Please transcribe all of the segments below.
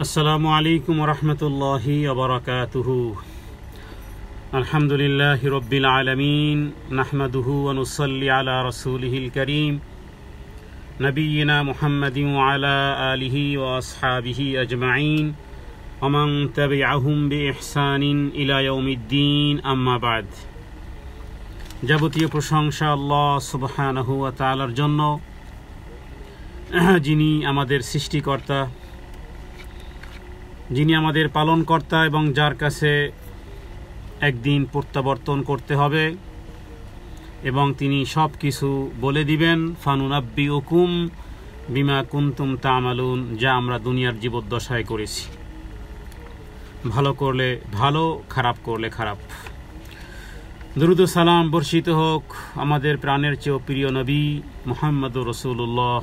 আসসালামু আলাইকুম ওয়া রাহমাতুল্লাহি ওয়া বারাকাতুহু। আলহামদুলিল্লাহি রাব্বিল আলামিন, নাহমাদুহু ওয়া নুসাল্লি আলা রাসূলিহিল কারীম নবিয়িনা মুহাম্মাদিন ওয়া আলা আলিহি ওয়া আসহাবিহি আজমাইন ওয়া মান তাবিআহুম বিইহসানিন ইলা ইয়াউমিদ্দিন, আম্মা বা'দ। যাবতীয় প্রশংসা আল্লাহ সুবহানাহু ওয়া তাআলার জন্য, যিনি আমাদের সৃষ্টিকর্তা, যিনি আমাদের পালনকর্তা এবং যার কাছে একদিন প্রত্যাবর্তন করতে হবে এবং তিনি সব কিছু বলে দিবেন। ফানুনাব্বিউকুম বিমা কুনতুম তা'মালুন, যা আমরা দুনিয়ার জীবদ্দশায় করেছি, ভালো করলে ভালো, খারাপ করলে খারাপ। দুরূদ ও সালাম বর্ষিত হোক আমাদের প্রাণের চেয়েও প্রিয় নবী মুহাম্মদুর রাসূলুল্লাহ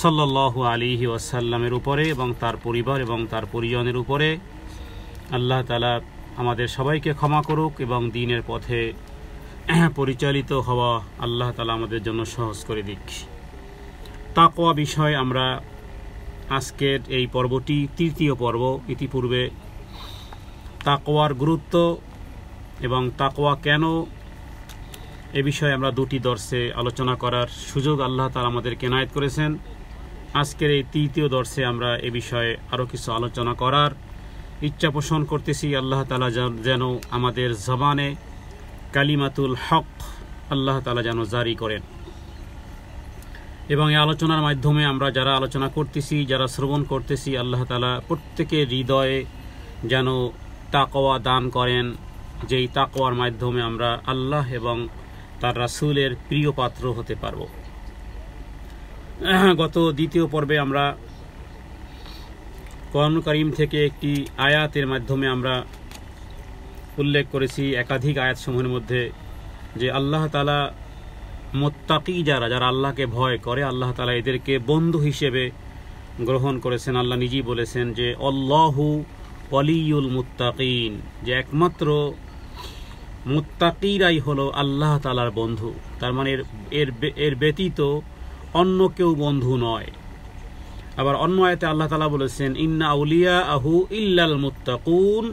সাল্লাল্লাহু আলাইহি ওয়াসাল্লামের উপরে এবং তার পরিবার এবং তার পরিজনের উপরে। আল্লাহ তাআলা আমাদের সবাইকে ক্ষমা করুক এবং দ্বীনের পথে পরিচালিত হওয়া আল্লাহ তাআলা আমাদের জন্য সহজ করে দিক। তাকওয়া বিষয় আমরা আজকের এই পর্বটি তৃতীয় পর্ব। ইতিপূর্বে তাকওয়ার গুরুত্ব এবং তাকওয়া কেন, এ বিষয়ে আমরা দুটি দর্শে আলোচনা করার সুযোগ আল্লাহ তাআলা আমাদেরকে এনায়েত করেছেন। আজকের এই তৃতীয় দর্শে আমরা এ বিষয়ে আরও কিছু আলোচনা করার ইচ্ছা পোষণ করতেছি। আল্লাহ তাআলা যেন আমাদের জবানে কালিমাতুল হক আল্লাহ তাআলা যেন জারি করেন এবং এই আলোচনার মাধ্যমে আমরা যারা আলোচনা করতেছি, যারা শ্রবণ করতেছি, আল্লাহ তাআলা প্রত্যেকের হৃদয়ে যেন তাকওয়া দান করেন, যেই তাকওয়ার মাধ্যমে আমরা আল্লাহ এবং তার রাসূলের প্রিয় পাত্র হতে পারব। গত দ্বিতীয় পর্বে আমরা কোরআন কারীম থেকে একটি আয়াতের মাধ্যমে আমরা উল্লেখ করেছি, একাধিক আয়াত সমূহের মধ্যে, যে আল্লাহ তাআলা মুত্তাকি যারা আল্লাহকে ভয় করে, আল্লাহ তাআলা এদেরকে বন্ধু হিসেবে গ্রহণ করেছেন। আল্লাহ নিজেই বলেছেন যে আল্লাহু ওয়ালিয়ুল মুত্তাকিন, যে একমাত্র মুত্তাকিরাই হলো আল্লাহ তাআলার বন্ধু। তার মানে এর ব্যতীত অন্য কেউ বন্ধু নয়। আবার অন্য আয়াতে আল্লাহ তাআলা বলেছেন ইন্না আউলিয়াহু ইল্লাল মুত্তাকুন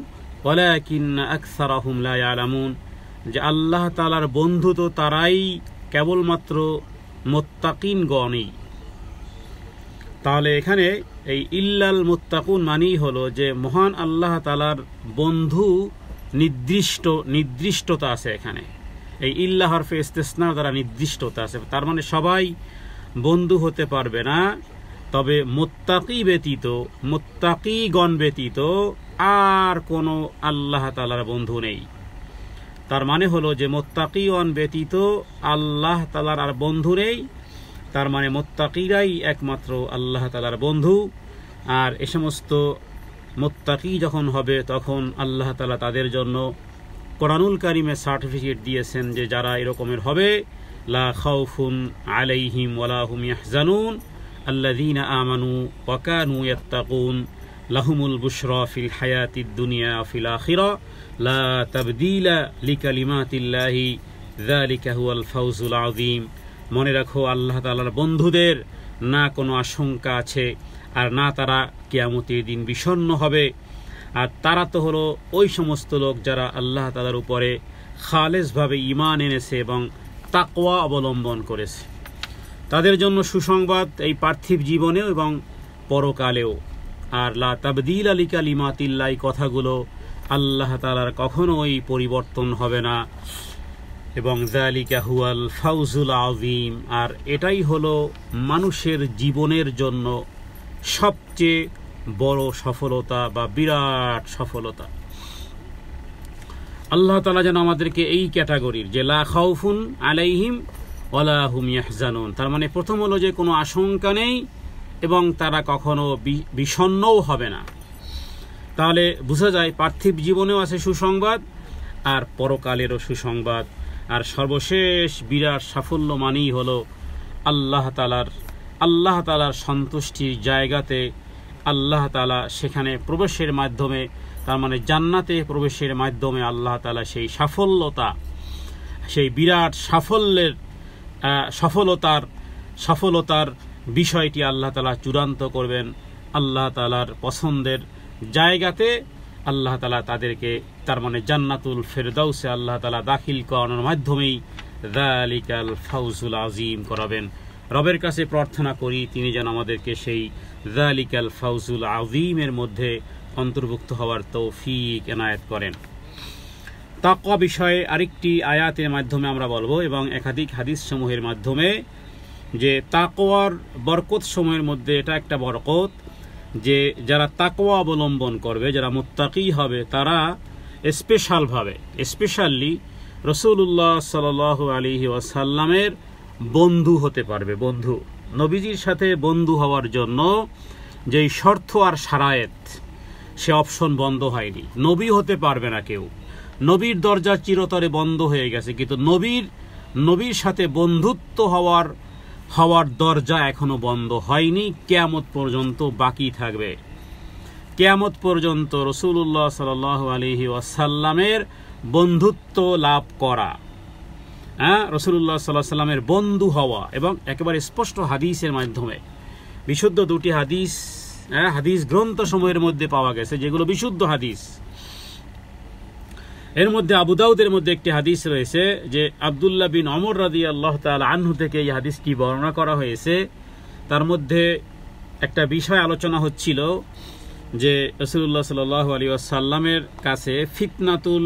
ওয়ালাকিন্না আকসারাহুম লা ইয়ালামুন, যে আল্লাহ তাআলার বন্ধু তো তারাই, কেবলমাত্র মুত্তাকিনগণই। তাহলে এখানে এই ইল্লাল মুত্তাকুন মানেই হলো যে মহান আল্লাহ তাআলার বন্ধু নির্দিষ্টতা আছে এখানে। এই ইল্লা হরফে ইস্তিসনা দ্বারা নির্দিষ্টতা আছে। তার মানে সবাই বন্ধু হতে পারবে না, তবে মুত্তাকিগণ ব্যতীত আর কোনো আল্লাহ তাআলার বন্ধু নেই। তার মানে হলো যে মুত্তাকিগণ ব্যতীত আল্লাহ তাআলার আর বন্ধু নেই। তার মানে মুত্তাকিরাই একমাত্র আল্লাহ তাআলার বন্ধু। আর এ সমস্ত মুত্তাকি যখন হবে, তখন আল্লাহ তাআলা তাদের জন্য কোরআনুল কারীমে সার্টিফিকেট দিয়েছেন যে যারা এরকমের হবে, লা খাউফুন আলাইহিম ওয়ালা হুম ইয়াহজানুন আল্লাযীনা আমানু ওয়া কানু ইয়াত্তাকুন লাহুমুল বুশরা ফিল হায়াতিদ দুনিয়া ওয়া ফিল আখিরা লা তাবদীলা লিকালিমাতিল্লাহি যালিকা হুয়াল ফাওজুল আযীম। মনে রাখো, আল্লাহ তাআলার বন্ধুদের না কোনো আশঙ্কা আছে, আর না তারা কিয়ামতের দিন বিষণ্ণ হবে। আর তারা তো হলো ওই সমস্ত লোক যারা আল্লাহ তাআলার উপরে খালেসভাবে ঈমান এনেছে এবং তাকওয়া অবলম্বন করেছে। তাদের জন্য সুসংবাদ এই পার্থিব জীবনেও এবং পরকালেও। আর লা তাবদীলা লিকালিমাতিল্লাহ, কথাগুলো আল্লাহ তাআলার কখনোই পরিবর্তন হবে না। এবং যালিকা হুয়াল ফাওজুল আযীম, আর এটাই হলো মানুষের জীবনের জন্য সবচেয়ে বড় সফলতা বা বিরাট সফলতা। আল্লাহ তাআলা যেন আমাদেরকে এই ক্যাটাগরির, যে লা খাউফুন আলাইহিম ওয়ালা হুম ইয়াহজানুন, তার মানে প্রথম হলো যে কোনো আশঙ্কা নেই এবং তারা কখনো বিষণ্ণও হবে না। তাহলে বোঝা যায় পার্থিব জীবনেও আছে সুসংবাদ আর পরকালেরও সুসংবাদ। আর সর্বশেষ বিরাট সাফল্য মানেই হলো আল্লাহ তাআলার সন্তুষ্টির জায়গাতে আল্লাহ তাআলা সেখানে প্রবেশের মাধ্যমে, তার মানে জান্নাতে প্রবেশের মাধ্যমে আল্লাহ তাআলা সেই সাফল্যতা, সেই বিরাট সফলতার বিষয়টি আল্লাহ তাআলা চূড়ান্ত করবেন। আল্লাহ তাআলার পছন্দের জায়গাতে আল্লাহ তাআলা তাদেরকে তার মানে জান্নাতুল ফেরদাউসে আল্লাহ তাআলা দাখিল করানোর মাধ্যমেই যালিকাল ফাউজুল আযীম করাবেন। রবের কাছে প্রার্থনা করি তিনি যেন আমাদেরকে সেই যালিকাল ফাউজুল আযীমের মধ্যে অন্তর্ভুক্ত হওয়ার তৌফিক এনায়েত করেন। তাকওয়া বিষয়ে আরেকটি আয়াতের মাধ্যমে আমরা বলবো এবং একাধিক হাদিস সমূহের মাধ্যমে যে তাকওয়ার বরকত সমূহের মধ্যে এটা একটা বরকত যে যারা তাকওয়া অবলম্বন করবে, যারা মুত্তাকি হবে, তারা স্পেশালি রাসূলুল্লাহ সাল্লাল্লাহু আলাইহি ওয়াসাল্লামের বন্ধু হতে পারবে। বন্ধু, নবীজির সাথে বন্ধু হওয়ার জন্য যেই শর্ত আর শারায়েত, সে অপশন বন্ধ হয়নি। নবী হতে পারবে না কেউ, নবীর দরজা চিরতরে বন্ধ হয়ে গেছে, কিন্তু নবীর সাথে বন্ধুত্ব হওয়ার দরজা এখনো বন্ধ হয়নি, কিয়ামত পর্যন্ত বাকি থাকবে। কিয়ামত পর্যন্ত রাসূলুল্লাহ সাল্লাল্লাহু আলাইহি ওয়াসাল্লামের বন্ধুত্ব লাভ করা, রাসূলুল্লাহ সাল্লাল্লাহু আলাইহি ওয়াসাল্লামের বন্ধু হওয়া, এবং একেবারে স্পষ্ট হাদিসের মাধ্যমে বিশুদ্ধ দুটি হাদিস গ্রন্থ সমূহের মধ্যে পাওয়া গেছে যেগুলো বিশুদ্ধ হাদিস। এর মধ্যে আবু দাউদের মধ্যে একটি হাদিস রয়েছে যে আব্দুল্লাহ বিন ওমর রাদিয়াল্লাহু তাআলা আনহু থেকে এই হাদিসটি বর্ণনা করা হয়েছে। তার মধ্যে একটা বিষয় আলোচনা হচ্ছিল যে রাসূলুল্লাহ সাল্লাল্লাহু আলাইহি ওয়াসাল্লামের কাছে ফিতনাতুল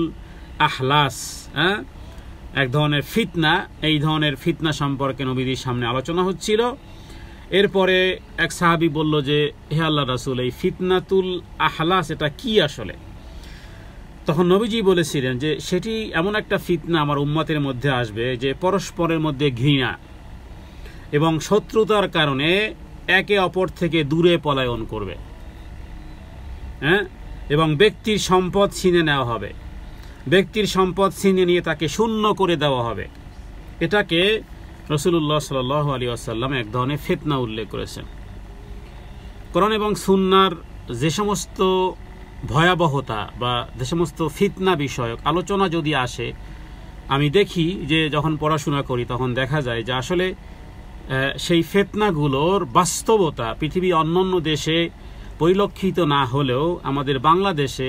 আহলাস, এক ধরনের ফিতনা, এই ধরনের ফিতনা সম্পর্কে নবীর সামনে আলোচনা হচ্ছিল। এরপরে এক সাহাবী বলল যে হে আল্লাহর রাসূল, এই ফিতনাতুল আহলাস এটা কি আসলে? তখন নবীজি বলেছিলেন যে সেটি এমন একটা ফিতনা আমার উম্মতের মধ্যে আসবে যে পরস্পরের মধ্যে ঘৃণা এবং শত্রুতার কারণে একে অপর থেকে দূরে পলায়ন করবে, এবং ব্যক্তির সম্পদ ছিনে নেওয়া হবে, ব্যক্তির সম্পদ ছিনে নিয়ে তাকে শূন্য করে দেওয়া হবে। এটাকে রাসূলুল্লাহ সাল্লাল্লাহু আলাইহি ওয়াসাল্লাম এক ধরনের ফিতনা উল্লেখ করেছেন। কোরআন এবং সুন্নাহর যে সমস্ত ভয়াবহতা বা যে সমস্ত ফিতনা বিষয়ক আলোচনা যদি আসে, আমি দেখি যে যখন পড়াশোনা করি তখন দেখা যায় যে আসলে সেই ফিতনাগুলোর বাস্তবতা পৃথিবী অন্যান্য দেশে পরিলক্ষিত না হলেও আমাদের বাংলাদেশে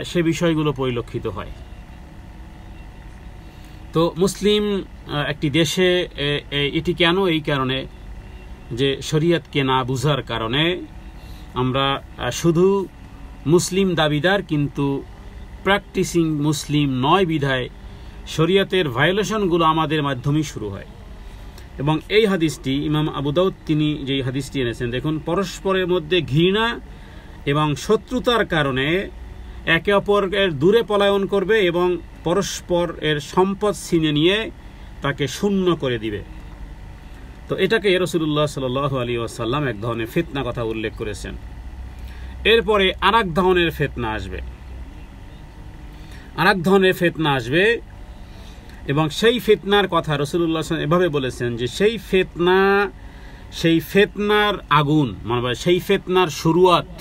সে বিষয়গুলো পরিলক্ষিত হয়। তো মুসলিম একটি দেশে এটি কেন? এই কারণে যে শরীয়তকে না বুঝার কারণে আমরা শুধু মুসলিম দাবিদার কিন্তু প্র্যাকটিসিং মুসলিম নয় বিধায় শরীয়তের ভায়োলেশনগুলো আমাদের মাধ্যমেই শুরু হয়। এবং এই হাদিসটি ইমাম আবু দাউদ তিনি যেই হাদিসটি এনেছেন, দেখুন, পরস্পরের মধ্যে ঘৃণা এবং শত্রুতার কারণে একে অপরের দূরে পলায়ন করবে এবং পরস্পর এর সম্পদ ছিনে নিয়ে তাকে শূন্য করে দিবে। তো এটাকে রাসূলুল্লাহ সাল্লাল্লাহু আলাইহি ওয়াসাল্লাম এক ধরনের ফিতনা কথা উল্লেখ করেছেন। এরপরে আরেক ধরনের ফিতনা আসবে, এবং সেই ফিতনার কথা রাসূলুল্লাহ সাল্লাল্লাহু আলাইহি ওয়াসাল্লাম এভাবে বলেছেন যে সেই ফিতনার আগুন, মানে সেই ফিতনার শুরুয়াত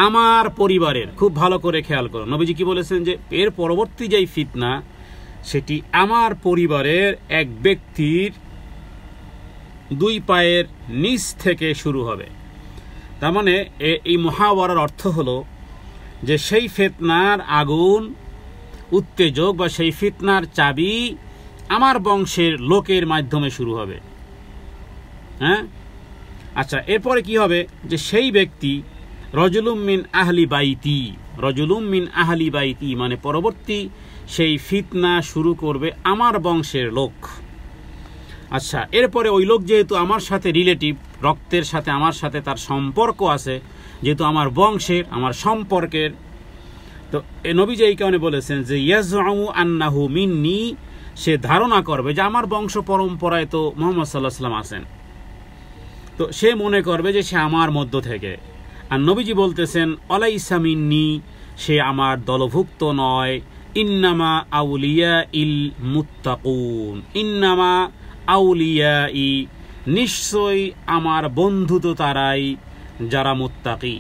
আমার পরিবারের, খুব ভালো করে খেয়াল করুন, নবীজি কি বলেছেন যে এর পরবর্তী যেই ফিতনা সেটি আমার পরিবারের এক ব্যক্তির দুই পায়ের নিচ থেকে শুরু হবে। তার মানে এই মুহাওয়ারার অর্থ হলো যে সেই ফিতনার আগুন, উত্তেজক বা সেই ফিতনার চাবি আমার বংশের লোকের মাধ্যমে শুরু হবে। আচ্ছা, এরপরে কি হবে যে সেই ব্যক্তি রজুলুম মিন আহলি বাইতি, মানে পরবর্তী সেই ফিতনা শুরু করবে আমার বংশের লোক। আচ্ছা, এরপরে ওই লোক যেহেতু আমার সাথে রিলেটিভ, রক্তের সাথে আমার সাথে তার সম্পর্ক আছে, যেহেতু আমার বংশের, আমার সম্পর্কের, তো নবীজি এই কারণে বলেছেন যে ইয়াজউমু আন্নাহু মিন্নি, সে ধারণা করবে যে আমার বংশ পরম্পরায় তো মুহাম্মদ সাল্লাল্লাহু আলাইহি ওয়াসাল্লাম আছেন, তো সে মনে করবে যে সে আমার মধ্য থেকে। আর নবীজি বলতেছেন আলাইসা মিন্নি, সে আমার দলভুক্ত নয়। ইন্নামা আউলিয়া ইল মুত্তাকুন, ইন্নামা আউলিয়াই, নিশ্চয়ই আমার বন্ধু তো তারাই যারা মুত্তাকি।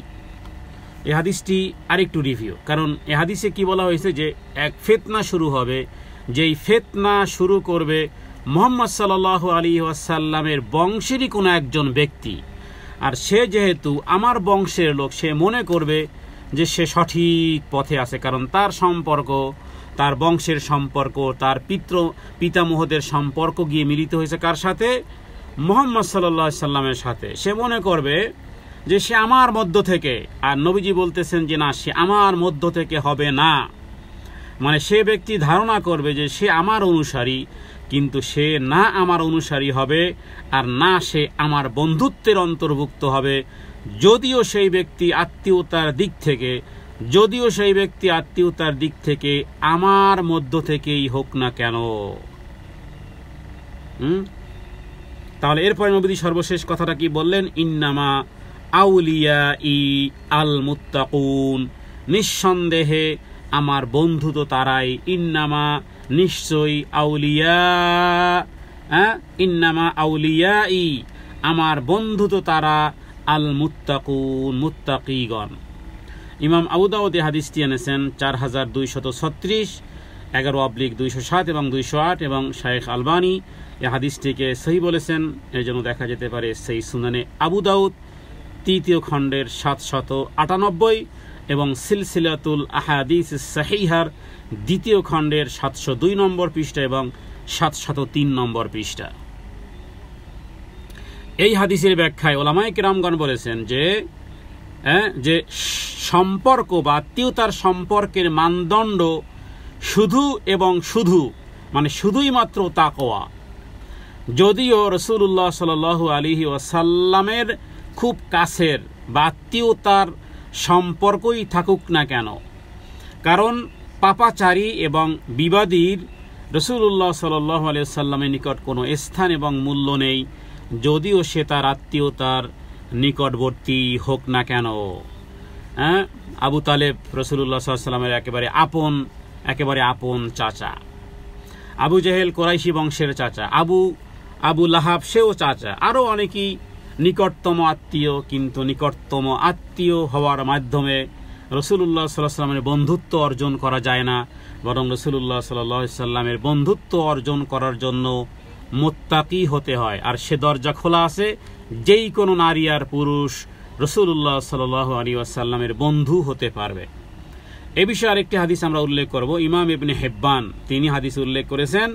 এই হাদিসটি আরেকটু রিভিউ, কারণ এই হাদিসে কি বলা হয়েছে যে এক ফিতনা শুরু হবে, যেই ফিতনা শুরু করবে মুহাম্মদ সাল্লাল্লাহু আলাইহি ওয়াসাল্লামের বংশেরই কোনো একজন ব্যক্তি, আর সে যেহেতু আমার বংশের লোক, সে মনে করবে যে সে সঠিক পথে আছে, কারণ তার সম্পর্ক, তার বংশের সম্পর্ক, তার পিতামহদের সম্পর্ক গিয়ে মিলিত হয়েছে কার সাথে? মুহাম্মদ সাল্লাল্লাহু আলাইহি সাল্লামের সাথে। সে মনে করবে যে সে আমার মধ্য থেকে, আর নবীজি বলতেছেন যে না, সে আমার মধ্য থেকে হবে না। মানে সে ব্যক্তি ধারণা করবে যে সে আমার অনুসারী, কিন্তু সে না আমার অনুসারী হবে, আর না সে আমার বন্ধুত্বের অন্তর্ভুক্ত হবে, যদিও সেই ব্যক্তি আত্মীয়তার দিক থেকে আমার মধ্য থেকেই হোক না কেন। তাহলে এরপরে নবীজি সর্বশেষ কথাটা কি বললেন? ইন্নামা আউলিয়াই আল মুত্তাকুন, নিঃসন্দেহে আমার বন্ধু তো তারাই। ইন্নামা, নিশ্চয়ই, ইন্নামা আউলিয়াই, আমার বন্ধু তো তারা, আল মুত্তাকুন, মুত্তাকিগণ। ইমাম আবু দাউদ এই হাদিসটি এনেছেন 4236, 11/207 এবং 208, এবং শাইখ আলবানী এই হাদিসটিকে সহি বলেছেন। এর জন্য দেখা যেতে পারে সেই সুনানে আবু দাউদ 3য় খণ্ডের 798 এবং সিলসিলাতুল আহাদিস সাহিহার 2য় খণ্ডের 702 নম্বর পৃষ্ঠা এবং 703 নম্বর পৃষ্ঠা। এই হাদিসের ব্যাখ্যায় ওলামায়ে কেরামগণ বলেছেন যে সম্পর্ক বা আত্মীয়তার সম্পর্কের মানদণ্ড শুধু এবং শুধু, মানে শুধুই মাত্র তাকওয়া। যদিও রাসূলুল্লাহ সাল্লাল্লাহু আলাইহি ওয়াসাল্লামের খুব কাছের বা আত্মীয়তার সম্পর্কই থাকুক না কেন, কারণ পাপাচারী এবং বিবাদীর রাসূলুল্লাহ সাল্লাল্লাহু আলাইহি ওয়াসাল্লামের নিকট কোনো স্থান এবং মূল্য নেই, যদিও সে তার আত্মীয়তার নিকটবর্তী হোক না কেন। আবু তালেব রাসূলুল্লাহ সাল্লাল্লাহু আলাইহি ওয়াসাল্লামের একেবারে আপন চাচা। আবু জেহেল কুরাইশি বংশের চাচা। আবু লাহাব, সেও চাচা। আরও অনেকেই নিকটতম আত্মীয়, কিন্তু নিকটতম আত্মীয় হওয়ার মাধ্যমে রাসূলুল্লাহ সাল্লাল্লাহু আলাইহি ওয়াসাল্লামের বন্ধুত্ব অর্জন করা যায় না, বরং রাসূলুল্লাহ সাল্লাল্লাহু আলাইহি ওয়াসাল্লামের বন্ধুত্ব অর্জন করার জন্য মুত্তাকি হতে হয়। আর সে দরজা খোলা আছে, যেই কোনো নারী আর পুরুষ রাসূলুল্লাহ সাল্লাল্লাহু আলাইহি ওয়াসাল্লামের বন্ধু হতে পারবে। এ বিষয়ে আরেকটি হাদিস আমরা উল্লেখ করব। ইমাম ইবনে হিব্বান তিনি হাদিস উল্লেখ করেছেন,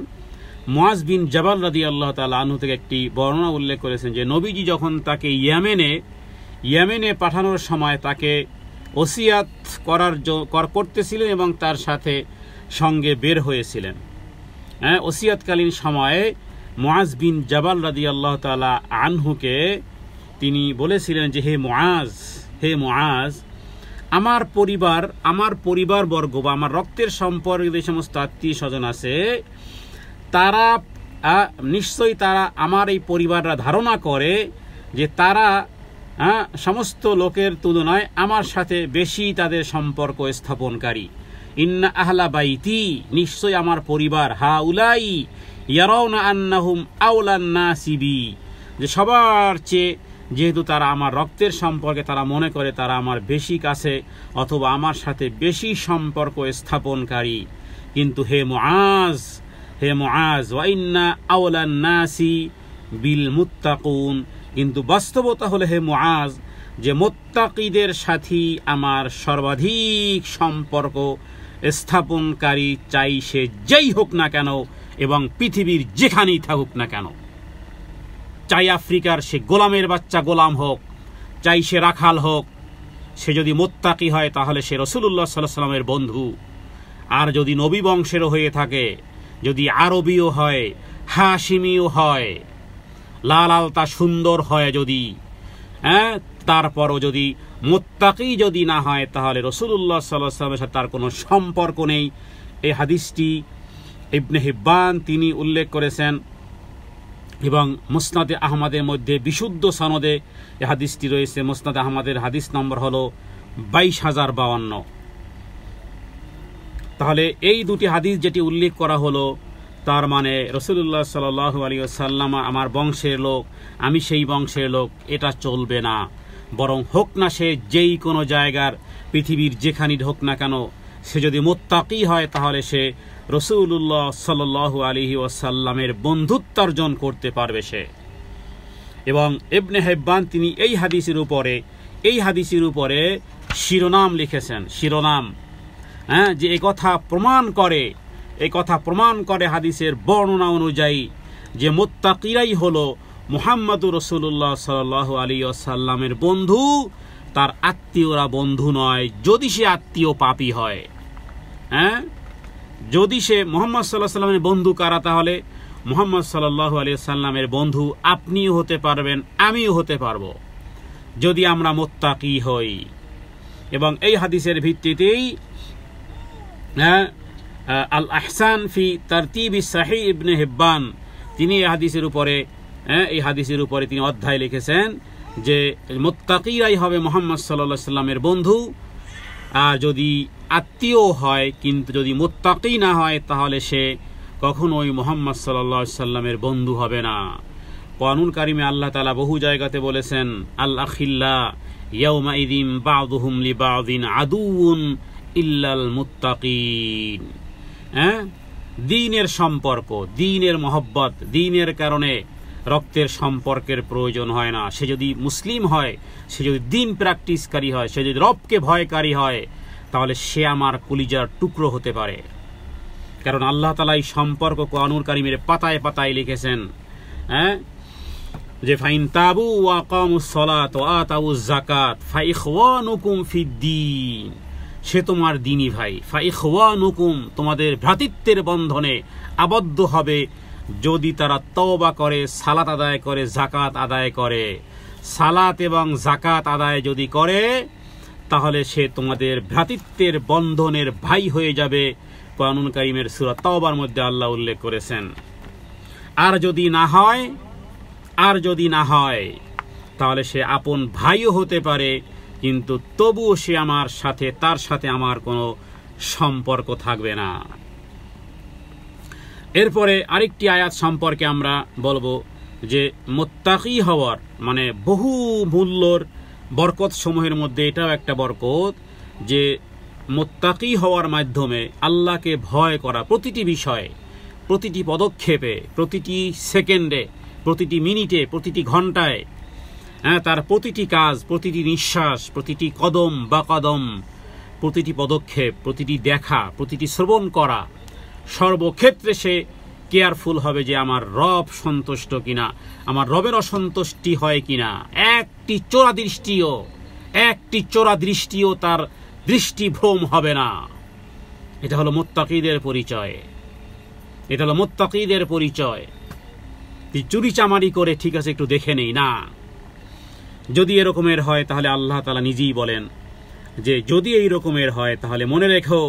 মুআজ বিন জাবাল রাদিয়াল্লাহু তাআলা আনহু থেকে একটি বর্ণনা উল্লেখ করেছেন যে নবীজি যখন তাকে ইয়েমেনে পাঠানোর সময় তাকে ওসিয়াত করতেছিলেন এবং তার সাথে সঙ্গে বের হয়েছিলেন। ওসিয়াতকালীন সময়ে মুআজ বিন জাবাল রাদিয়াল্লাহু তাআলা আনহুকে তিনি বলেছিলেন যে হে মুআজ, আমার পরিবারবর্গ বা আমার রক্তের সম্পর্কে যে সমস্ত আত্মীয় স্বজন আছে, তারা নিশ্চয়ই আমার এই পরিবাররা ধারণা করে যে তারা সমস্ত লোকের তুলনায় আমার সাথে বেশি তাদের সম্পর্ক স্থাপনকারী। ইন্না আহলা বাইতি, নিশ্চয়ই আমার পরিবার, হাউলাই ইয়ারাউনা আন্নাহুম আওলান নাসি বি, যে সবার চেয়ে যেহেতু তারা আমার রক্তের সম্পর্কে তারা মনে করে তারা আমার বেশি কাছে অথবা আমার সাথে বেশি সম্পর্ক স্থাপনকারী। কিন্তু হে মুআজ ওয়া ইন্না আওলান নাসি বিল মুত্তাকুন, কিন্তু বাস্তবতা হলো হে মুআজ যে মুত্তাকিদের সাথে আমার সর্বাধিক সম্পর্ক স্থাপনকারী, চাই সে যেই হোক না কেন এবং পৃথিবীর যেখানেই থাকুক না কেন, চাই আফ্রিকার সে গোলামের বাচ্চা গোলাম হোক, চাই সে রাখাল হোক, সে যদি মুত্তাকি হয় তাহলে সে রাসূলুল্লাহ সাল্লাল্লাহু আলাইহি ওয়াসাল্লামের বন্ধু। আর যদি নবী বংশেরও হয়ে থাকে, যদি আরবীয় হয়, হাশিমিও হয়, লাল আলতা সুন্দর হয় যদি, তারপরও যদি মুত্তাকি যদি না হয়, তাহলে রাসূলুল্লাহ সাল্লাল্লাহু আলাইহি ওয়াসাল্লামের সাথে তার কোনো সম্পর্ক নেই। এই হাদিসটি ইবনে হিব্বান তিনি উল্লেখ করেছেন এবং মুসনাদে আহমদের মধ্যে বিশুদ্ধ সনদে এই হাদিসটি রয়েছে। মুসনাদে আহমদের হাদিস নম্বর হলো 22,052। তাহলে এই দুটি হাদিস যেটি উল্লেখ করা হলো, তার মানে রাসূলুল্লাহ সাল্লাল্লাহু আলাইহি ওয়াসাল্লাম আমার বংশের লোক, আমি সেই বংশের লোক, এটা চলবে না। বরং হোক না সে যেই কোনো জায়গার, পৃথিবীর যেখানেই হোক না কেন, সে যদি মুত্তাকি হয় তাহলে সে রাসূলুল্লাহ সাল্লাল্লাহু আলাইহি ওয়াসাল্লামের বন্ধুত্ব অর্জন করতে পারবে। সে এবং ইবনে হিব্বান তিনি এই হাদিসের উপরে শিরোনাম লিখেছেন, শিরোনাম, যে এই কথা প্রমাণ করে হাদিসের বর্ণনা অনুযায়ী যে মুত্তাকিরাই হলো মুহাম্মদুর রাসূলুল্লাহ সাল্লাল্লাহু আলাইহি ওয়াসাল্লামের বন্ধু, তার আত্মীয়রা বন্ধু নয়, যদি সে আত্মীয় পাপী হয়। যদি সে মুহাম্মদ সাল্লাল্লাহু আলাইহি ওয়াসাল্লামের বন্ধু কারা? তাহলে মুহাম্মদ সাল্লাল্লাহু আলাইহি ওয়াসাল্লামের বন্ধু আপনিও হতে পারবেন, আমিও হতে পারবো, যদি আমরা মুত্তাকি হই। এবং এই হাদিসের ভিত্তিতেই আল আহসান ফি তারতিবি সহিহ ইবনে হিব্বান তিনি এই হাদিসের উপরে তিনি অধ্যায় লিখেছেন যে মুত্তাকিরাই হবে মুহাম্মদ সাল্লাল্লাহু আলাইহি ওয়াসাল্লামের বন্ধু। আর যদি আত্মীয় হয় কিন্তু যদি মুত্তাকি না হয় তাহলে সে কখনোই মুহাম্মদ সাল্লাল্লাহু আলাইহি ওয়াসাল্লামের বন্ধু হবে না। কোরআনুল কারীমে আল্লাহ তাআলা বহু জায়গাতে বলেছেন, আল আখিল্লা ইয়াউমা ইযিন বা'দুহুম লিবা'দিন আদুউন ইল্লাল মুত্তাকিন। দ্বীনের সম্পর্ক, দ্বীনের মহব্বত, দ্বীনের কারণে রক্তের সম্পর্কের প্রয়োজন হয় না। সে যদি মুসলিম হয়, সে যদি দ্বীন প্র্যাকটিসকারী হয়, সে যদি রবকে ভয়কারী হয়, তাহলে সে আমার কলিজার টুকরো হতে পারে। কারণ আল্লাহ তাআলা এই সম্পর্ক কোরআনুল কারীমের পাতায় পাতায় লিখেছেন, যে ফাইন তাবু ওয়া আকামুস সালাত ওয়া আতাউজ যাকাত ফাইখওয়ানুকুম ফিদ্দীন, সে তোমার দ্বীনী ভাই। ফাইখওয়ানুকুম, তোমাদের ভ্রাতৃত্বের বন্ধনে আবদ্ধ হবে যদি তারা তওবা করে, সালাত আদায় করে, যাকাত আদায় করে। সালাত এবং যাকাত আদায় যদি করে তাহলে সে তোমাদের ভ্রাতৃত্বের বন্ধনের ভাই হয়ে যাবে। কোরআনুল কারীমের সূরা তাওবার মধ্যে আল্লাহ উল্লেখ করেছেন। আর যদি না হয় তাহলে সে আপন ভাইও হতে পারে, কিন্তু তবুও সে তার সাথে আমার কোনো সম্পর্ক থাকবে না। এরপরে আরেকটি আয়াত সম্পর্কে আমরা বলবো যে মুত্তাকি হওয়ার মানে বহু মূল্যর বরকত সমূহের মধ্যে এটাও একটা বরকত, যে মুত্তাকি হওয়ার মাধ্যমে আল্লাহকে ভয় করা প্রতিটি বিষয়ে, প্রতিটি পদক্ষেপে, প্রতিটি সেকেন্ডে, প্রতিটি মিনিটে, প্রতিটি ঘন্টায়, তার প্রতিটি কাজ, প্রতিটি নিঃশ্বাস, প্রতিটি কদম বা কদম, প্রতিটি পদক্ষেপ, প্রতিটি দেখা, প্রতিটি শ্রবণ করা, সর্বক্ষেত্রে সে কেয়ারফুল হবে যে আমার রব সন্তুষ্ট কিনা, আমার রবের অসন্তুষ্টি হয় কিনা। একটি চোরা দৃষ্টিও তার দৃষ্টিভ্রম হবে না। এটা হলো মুত্তাকিদের পরিচয়। চুরি চামারি করে ঠিক আছে একটু দেখে নেই না। যদি এরকমের হয় তাহলে আল্লাহ তাআলা নিজেই বলেন যে যদি এই রকমের হয় তাহলে মনে রেখো,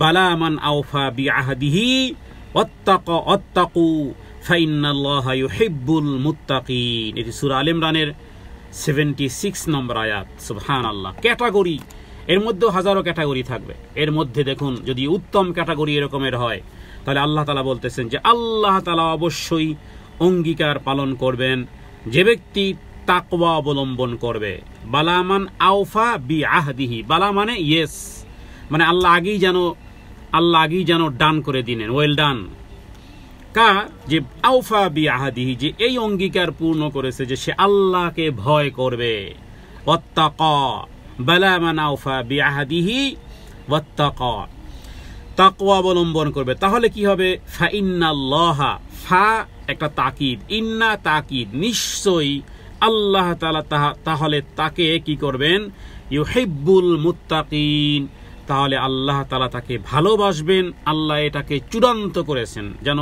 বালা মান আওফা বিআহদিহি ওয়াত্তাকু ফাইন্নাল্লাহা ইউহিব্বুল মুত্তাকিন। এটি সূরা আলে ইমরানের 76 নম্বর আয়াত। সুবহানাল্লাহ। ক্যাটাগরি, এর মধ্যেও হাজারো ক্যাটাগরি থাকবে। এর মধ্যে দেখুন যদি উত্তম ক্যাটাগরি এরকমের হয় তাহলে আল্লাহ তাআলা বলতেছেন যে আল্লাহ তাআলা অবশ্যই অঙ্গীকার পালন করবেন যে ব্যক্তি তাকওয়া অবলম্বন করবে। বালামান আওফা বিআহদিহি, বালা মানে ইয়েস, মানে আল্লাহ আগেই যেন ডান করে দিলেন, ওয়েল ডান। যে আওফা বিআহদিহি, যে এই অঙ্গীকার পূর্ণ করেছে যে সে আল্লাহকে ভয় করবে। ওয়াত্তাকা, বালা মান আওফা বিআহদিহি ওয়াত্তাকা, তাকওয়া অবলম্বন করবে। তাহলে কি হবে? ফাইন্নাল্লাহা, ফা একটা তাকিদ, ইন্না তাকিদ, নিশ্চয়ই আল্লাহ তাআলা তাহলে তাকে কি করবেন? ইউহিব্বুল মুত্তাকিন, তাহলে আল্লাহ তাআলা তাকে ভালোবাসবেন। আল্লাহ এটাকে চূড়ান্ত করেছেন যেন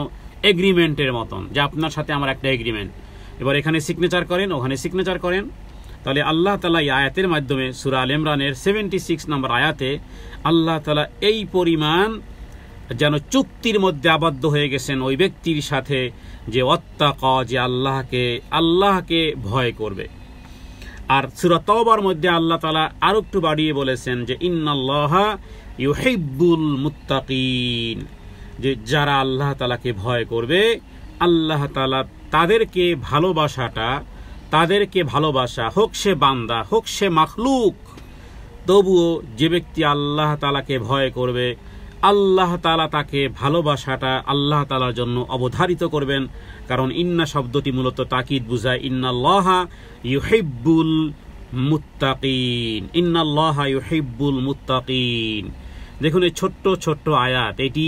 এগ্রিমেন্টের মতন, যে আপনার সাথে আমার একটা এগ্রিমেন্ট, এবার এখানে সিগনেচার করেন, ওখানে সিগনেচার করেন। তাহলে আল্লাহ তাআলা এই আয়াতের মাধ্যমে সূরা আলে ইমরানের 76 নম্বর আয়াতে আল্লাহ তাআলা এই পরিমাণ যেন চুক্তির মধ্যে আবদ্ধ হয়ে গেছেন ওই ব্যক্তির সাথে যে ওয়াত্তাকা, যে আল্লাহকে ভয় করবে। আর সূরা তাওবার মধ্যে আল্লাহ তাআলা আরো একটু বাড়িয়ে বলেছেন যে ইন্নাল্লাহা ইউহিব্বুল মুত্তাকিন, যে যারা আল্লাহ তাআলাকে ভয় করবে আল্লাহ তাআলা তাদেরকে ভালোবাসা, হোক সে বান্দা হোক সে মাখলুক, তবুও যে ব্যক্তি আল্লাহ তাআলাকে ভয় করবে আল্লাহ তাআলা তাকে ভালোবাসাটা আল্লাহ তাআলার জন্য অবধারিত করবেন। কারণ ইন্না শব্দটি মূলত তাকিদ বুঝায়, ইন্নাল্লাহা ইউহিব্বুল মুত্তাকিন, ইন্নাল্লাহা ইউহিব্বুল মুত্তাকিন। দেখুন এই ছোট্ট ছোট্ট আয়াত, এটি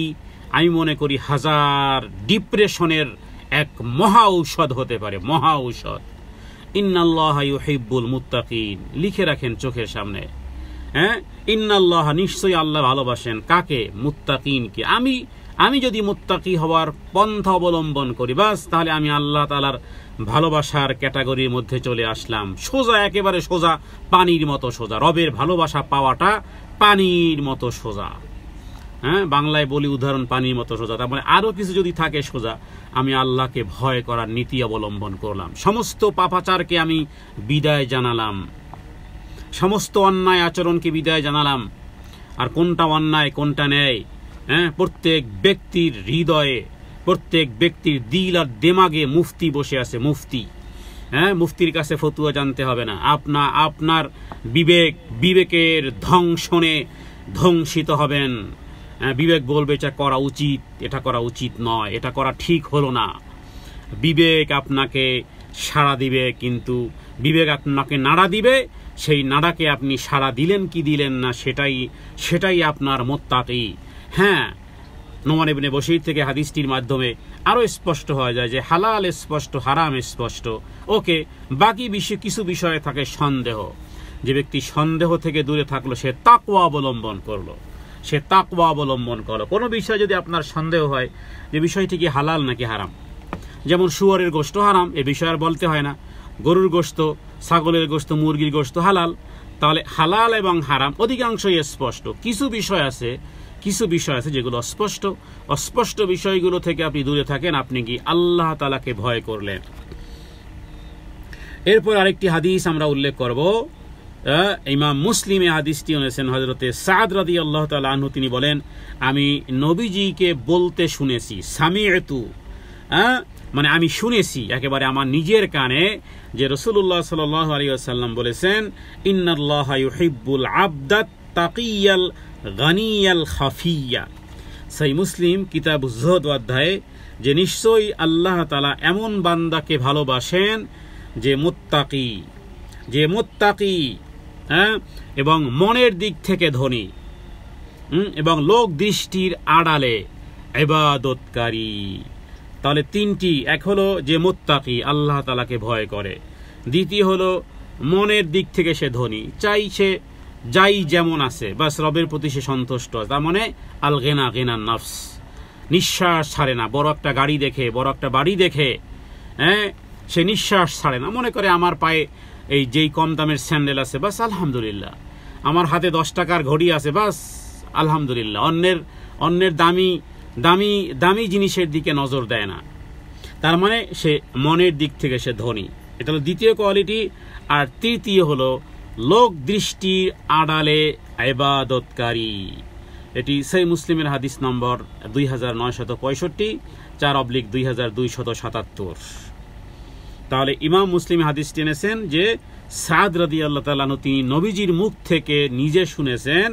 আমি মনে করি হাজার ডিপ্রেশনের এক মহা ঔষধ হতে পারে, মহা ঔষধ। ইন্নাল্লাহা ইউহিব্বুল মুত্তাকিন লিখে রাখেন চোখের সামনে। হ্যাঁ, ইন্নাল্লাহ নিশ্চয়ই আল্লাহ ভালোবাসেন কাকে? মুত্তাকিনকে। আমি যদি মুত্তাকি হওয়ার পন্থা অবলম্বন করি, বাস তাহলে আমি আল্লাহ তাআলার ভালোবাসার ক্যাটাগরির মধ্যে চলে আসলাম। সোজা, একেবারে সোজা, পানির মতো সোজা। রবের ভালোবাসা পাওয়াটা পানির মতো সোজা। হ্যাঁ, বাংলায় বলি উদাহরণ পানির মতো সোজা। তার মানে আরো কিছু যদি থাকে সোজা, আমি আল্লাহকে ভয় করার নীতি অবলম্বন করলাম। সমস্ত পাপাচারকে আমি বিদায় জানালাম, সমস্ত অন্যায় আচরণকে বিদায় জানালাম। আর কোনটা অন্যায় কোনটা ন্যায়, হ্যাঁ, প্রত্যেক ব্যক্তির হৃদয়ে, প্রত্যেক ব্যক্তির দিল আর দেমাগে মুফতি বসে আছে, মুফতি। হ্যাঁ, মুফতির কাছে ফতুয়া জানতে হবে না। আপনার বিবেকের ধ্বংসনে ধ্বংসিত হবেন। বিবেক বলবে এটা করা উচিত, এটা করা উচিত নয়, এটা করা ঠিক হলো না। বিবেক আপনাকে সাড়া দিবে, কিন্তু বিবেক আপনাকে নাড়া দিবে। সেই নাড়াকে আপনি সাড়া দিলেন কি দিলেন না, সেটাই আপনার মুত্তাকি। হ্যাঁ, নোমান ইবনে বশীর থেকে হাদিসটির মাধ্যমে আরো স্পষ্ট হয়ে যায় যে হালাল স্পষ্ট, হারাম স্পষ্ট। ওকে, বাকি কিছু বিষয়ে থাকে সন্দেহ। যে ব্যক্তি সন্দেহ থেকে দূরে থাকলো, সে তাকওয়া অবলম্বন করলো, কোনো বিষয় যদি আপনার সন্দেহ হয় যে বিষয়টি কি হালাল নাকি হারাম, যেমন শুয়োরের গোশত হারাম, এ বিষয় আর বলতে হয় না। গরুর গোশত, ছাগলের গোশত, মুরগির গোশত হালাল। তাহলে হালাল এবং হারাম অধিকাংশই স্পষ্ট। কিছু বিষয় আছে যেগুলো অস্পষ্ট বিষয়গুলো থেকে আপনি দূরে থাকেন, আপনি কি আল্লাহ তাআলাকে ভয় করলেন। এরপর আরেকটি হাদিস আমরা উল্লেখ করব। ইমাম মুসলিমে হাদিসটি এনেছেন হযরতে সাদ রাদিয়াল্লাহু তাআলা আনহু। তিনি বলেন, আমি নবীজিকে বলতে শুনেছি, সামিআতু, মানে আমি শুনেছি একেবারে আমার নিজের কানে, যে রাসূলুল্লাহ সাল্লাল্লাহু আলাইহি ওয়াসাল্লাম বলেছেন, ইন্নাল্লাহা ইউহিব্বুল আবদাত তাকিয়াল গানিয়াল খাফিয়া। সহিহ মুসলিম কিতাবুজ যুহদ অধ্যায়ে, যে নিশ্চয়ই আল্লাহ তাআলা এমন বান্দাকে ভালোবাসেন যে মুত্তাকি, হ্যাঁ, এবং মনের দিক থেকে ধনী, এবং লোক দৃষ্টির আড়ালে ইবাদতকারী। তাহলে তিনটি, এক হলো যে মুত্তাকি, আল্লাহ তাআলাকে ভয় করে। দ্বিতীয় হলো মনের দিক থেকে সে ধনী, সে যাই যেমন আছে, বাস রবের প্রতি সে সন্তুষ্ট। তার মানে আল গিনান নফস, নিঃশ্বাস ছাড়ে না। বড় একটা গাড়ি দেখে, বড় একটা বাড়ি দেখে, হ্যাঁ, সে নিঃশ্বাস ছাড়ে না। মনে করে আমার পায়ে এই যেই কম দামের স্যান্ডেল আছে, বাস আলহামদুলিল্লাহ। আমার হাতে 10 টাকার ঘড়ি আছে, বাস আলহামদুলিল্লাহ। অন্যের দামি জিনিসের দিকে নজর দেয় না। তার মানে সে মনের দিক থেকে সে ধনী। এটা হলো দ্বিতীয় কোয়ালিটি। আর তৃতীয় হলো লোক দৃষ্টির আড়ালে ইবাদতকারী। এটি সহিহ মুসলিমের হাদিস নম্বর 2965, 4/2277। তাহলে ইমাম মুসলিম হাদিস টেনেছেন যে সাদ রাদিয়াল্লাহু তাআলা আনহু, তিনি নবীজির মুখ থেকে নিজে শুনেছেন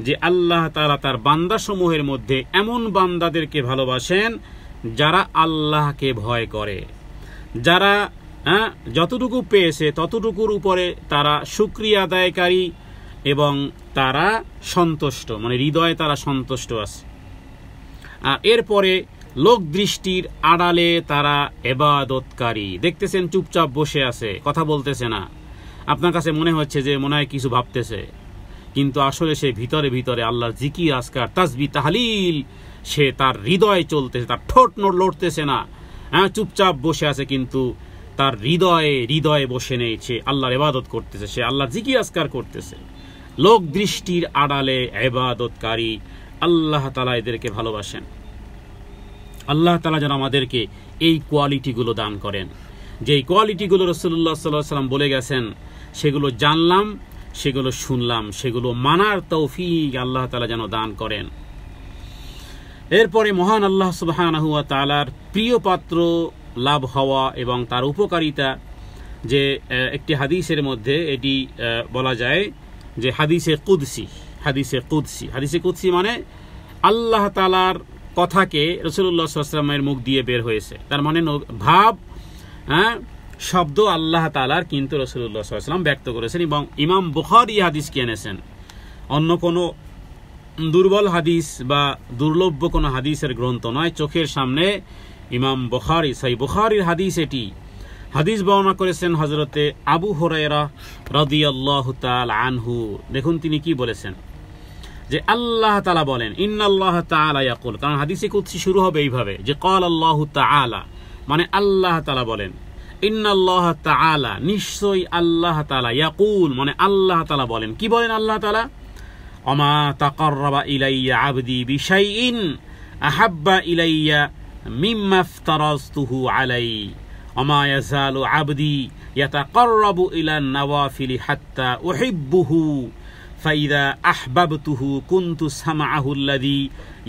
যে আল্লাহ তাআলা তার বান্দাসমূহের মধ্যে এমন বান্দাদেরকে ভালোবাসেন যারা আল্লাহকে ভয় করে, যারা যতটুকু পেয়েছে ততটুকুর উপরে তারা শুকরিয়া আদায়কারী, এবং তারা সন্তুষ্ট, মানে হৃদয়ে তারা সন্তুষ্ট আছে। আর এরপরে লোক দৃষ্টির আড়ালে তারা ইবাদতকারী। দেখতেছেন চুপচাপ বসে আছে, কথা বলতেছে না। আপনার কাছে মনে হচ্ছে যে মনে হয় কিছু ভাবতেছে, কিন্তু আসলে সে ভিতরে ভিতরে আল্লাহর জিকির, আজকার, তাসবিহ, তাহলিল সে তার হৃদয়ে চলতেছে, তার ঠোঁট লড়তেছে না। হ্যাঁ, চুপচাপ বসে আছে, কিন্তু তার হৃদয়ে বসে নেই, সে আল্লাহর ইবাদত করতেছে, সে আল্লাহর জিকির আজকার করতেছে। লোক দৃষ্টির আড়ালে ইবাদতকারী, আল্লাহ তাআলা এদেরকে ভালোবাসেন। আল্লাহ তাআলা যেন আমাদেরকে এই কোয়ালিটিগুলো দান করেন। যে কোয়ালিটিগুলো রাসূলুল্লাহ সাল্লাল্লাহু আলাইহি ওয়াসাল্লাম বলে গেছেন, সেগুলো জানলাম, সেগুলো শুনলাম, সেগুলো মানার তৌফিক আল্লাহ তাআলা যেন দান করেন। এরপরে মহান আল্লাহ সুবহানাহু ওয়া তাআলার প্রিয় পাত্র লাভ হওয়া এবং তার উপকারিতা, যে একটি হাদিসের মধ্যে এটি বলা যায় যে হাদিসে কুদসি মানে আল্লাহ তাআলার কথাকে রাসূলুল্লাহ সাল্লাল্লাহু আলাইহি ওয়াসাল্লামের মুখ দিয়ে বের হয়েছে। তার মানে ভাব শব্দ আল্লাহ তাআলার, কিন্তু রাসূলুল্লাহ সাল্লাল্লাহু আলাইহি ওয়াসাল্লাম ব্যক্ত করেছেন। এবং ইমাম বুখারী হাদিসকে এনেছেন, অন্য কোনো দুর্বল হাদিস বা দুর্লভ্য কোনো হাদিসের গ্রন্থ নয়। চোখের সামনে ইমাম বুখারী, সহিহ বুখারীর হাদিস এটি। হাদিস বর্ণনা করেছেন হযরতে আবু হুরায়রা রাদিয়াল্লাহু তাআলা আনহু। দেখুন তিনি কি বলেছেন, যে আল্লাহ তাআলা বলেন, ইন্নাল্লাহ তাআলা ইয়াকুল, কারণ হাদিসে কুদসি শুরু হবে এইভাবে যে ক্বাল আল্লাহু তাআলা, মানে আল্লাহ তাআলা বলেন, ইন্নাল্লাহ তাআলা, নিশ্চয়ই আল্লাহ তাআলা, ইয়াকুল মানে আল্লাহ তাআলা বলেন। কি বলেন আল্লাহ তাআলা? ওমা তাকাররাবা ইলাইয়া আবদি বিশাইইন আহাব্বা ইলাইয়া মিম্মা ইফতারাজতুহু আলাইহি ওমা ইয়াজালু আবদি ইয়াতাকাররাবু ইলান নাওয়াফিলি হাত্তা উহিব্বুহু ফাইদা আহবাবতুহু কুনতু সামআহু আল্লাযী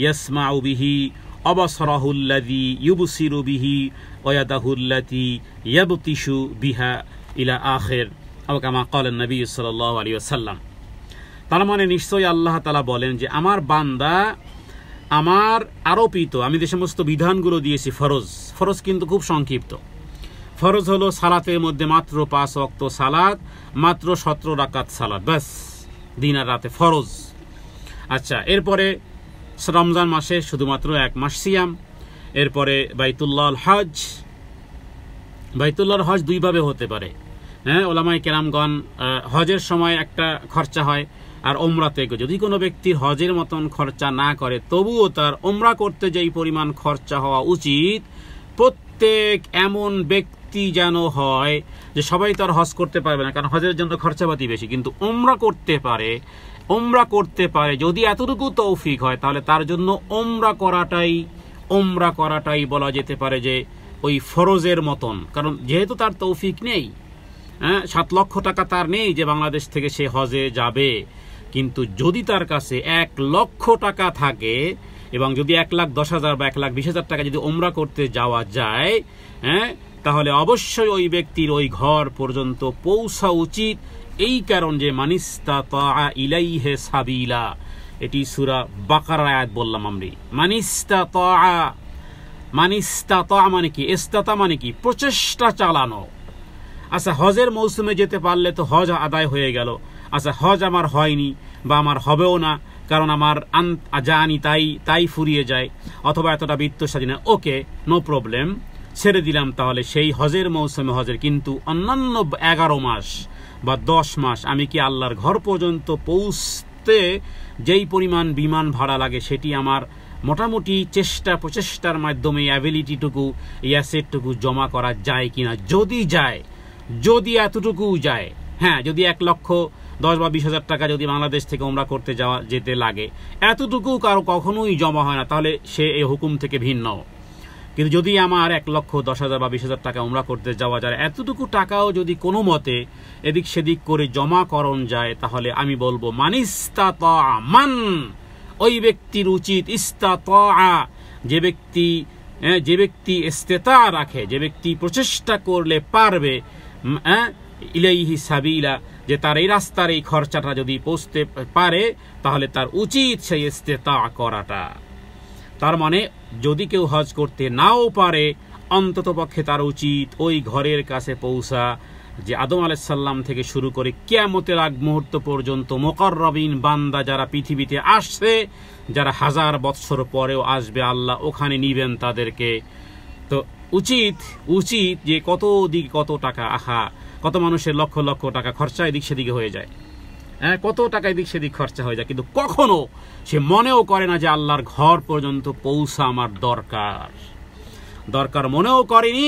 ইয়াসমাউ বিহি অবসরাহু আল্লাযী ইউবসিরু বিহি ওয়া ইয়াদাহু আল্লাতী ইয়াবতিশু বিহা ইলা আখির, আও কামা ক্বালা নবী সাল্লাল্লাহু আলাইহি ওয়াসাল্লাম। তার মানে নিশ্চয়ই আল্লাহ তাআলা বলেন যে আমার বান্দা আমার আরোপিত, আমি যে সমস্ত বিধানগুলো দিয়েছি, ফরজ কিন্তু খুব সংক্ষিপ্ত। ফরজ হলো সালাতের মধ্যে মাত্র 5 ওয়াক্ত সালাত, মাত্র 17 রাকাত সালাত, ব্যাস দিন আর রাতে ফরজ। আচ্ছা, এরপরে রমজান মাসে শুধুমাত্র 1 মাস সিয়াম। এরপরে বাইতুল্লাহর হজ 2 ভাবে হতে পারে। হ্যাঁ, ওলামায়ে কেরামগণ, হজের সময় একটা খরচা হয়, আর ওমরাতে যদি কোনো ব্যক্তির হজের মতন খরচা না করে, তবুও তার ওমরা করতে যেই পরিমাণ খরচা হওয়া উচিত, প্রত্যেক এমন ব্যক্তি যেন হয় যে সবাই তার হজ করতে পারবে না, কারণ হজের জন্য খরচাপাতি বেশি, কিন্তু ওমরা করতে পারে যদি এতটুকু তৌফিক হয়, তাহলে তার জন্য ওমরা করাটাই বলা যেতে পারে যে ওই ফরজের মতন। কারণ যেহেতু তার তৌফিক নেই, 7 লক্ষ টাকা তার নেই যে বাংলাদেশ থেকে সে হজে যাবে, কিন্তু যদি তার কাছে 1 লক্ষ টাকা থাকে এবং যদি 1,10,000 বা 1,20,000 টাকা যদি ওমরা করতে যাওয়া যায়, তাহলে অবশ্যই ওই ব্যক্তির ওই ঘর পর্যন্ত পৌঁছা উচিত। এই কারণ যে মানিস্তাতা ইলাইহি সাবিলা, এটি সূরা বাকারার আয়াত বললাম আমরা। মানিস্তাতা মানে কি? ইস্তাতা মানে কি? প্রচেষ্টা চালানো। আচ্ছা, হজের মৌসুমে যেতে পারলে তো হজ আদায় হয়ে গেল। আচ্ছা, হজ আমার হয়নি বা আমার হবেও না, কারণ আমার জানি তাই ফুরিয়ে যায়, অথবা এতটা বিত্তশালী না, ওকে, নো প্রবলেম, ছেড়ে দিলাম। তাহলে সেই হজের মৌসুমে হজের, কিন্তু অন্যান্য 11 মাস বা 10 মাস আমি কি আল্লাহর ঘর পর্যন্ত পৌঁছতে যেই পরিমাণ বিমান ভাড়া লাগে, সেটি আমার মোটামুটি প্রচেষ্টার মাধ্যমে অ্যাবিলিটিটুকু, এই অ্যাসেটটুকু জমা করা যায় কিনা। যদি এতটুকু যায়, হ্যাঁ, যদি 1,10,000 বা 20,000 টাকা যদি বাংলাদেশ থেকে ওমরা করতে যেতে লাগে, এতটুকু কারো কখনোই জমা হয় না, তাহলে সে এই হুকুম থেকে ভিন্ন। কিন্তু যদি আমার 1,10,000 বা 20,000 টাকা ওমরা করতে যাওয়া যায়, এতটুকু টাকাও যদি কোনো মতে এদিক সেদিক করে জমা করণ যায়, তাহলে আমি বলবো মানিস্তাতা, ওই ব্যক্তির উচিত, ইস্তাতা যে ব্যক্তি ইস্তেতা রাখে, যে ব্যক্তি প্রচেষ্টা করলে পারবে, ইলাইহি সাবিলা, যে তার এই রাস্তার এই খরচাটা যদি পৌঁছতে পারে, তাহলে তার উচিত সেই ইস্তেতা করাটা। তার মানে যদি কেউ হজ করতে নাও পারে, অন্তত পক্ষে তার উচিত ওই ঘরের কাছে পৌঁছা, যে আদম আলাইহিস সালাম থেকে শুরু করে কিয়ামতের আগ মুহূর্ত পর্যন্ত মুকাররাবিন বান্দা যারা পৃথিবীতে আসছে, যারা 1000 বৎসর পরেও আসবে, আল্লাহ ওখানে নিবেন তাদেরকে। তো উচিত যে কত টাকা, কত মানুষের লক্ষ লক্ষ টাকা খরচা এদিক সেদিকে হয়ে যায়, কত টাকা এদিক সেদিক খরচা হয়ে যায়, কিন্তু কখনো সে মনেও করে না যে আল্লাহর ঘর পর্যন্ত পৌঁছা আমার দরকার মনেও করেনি।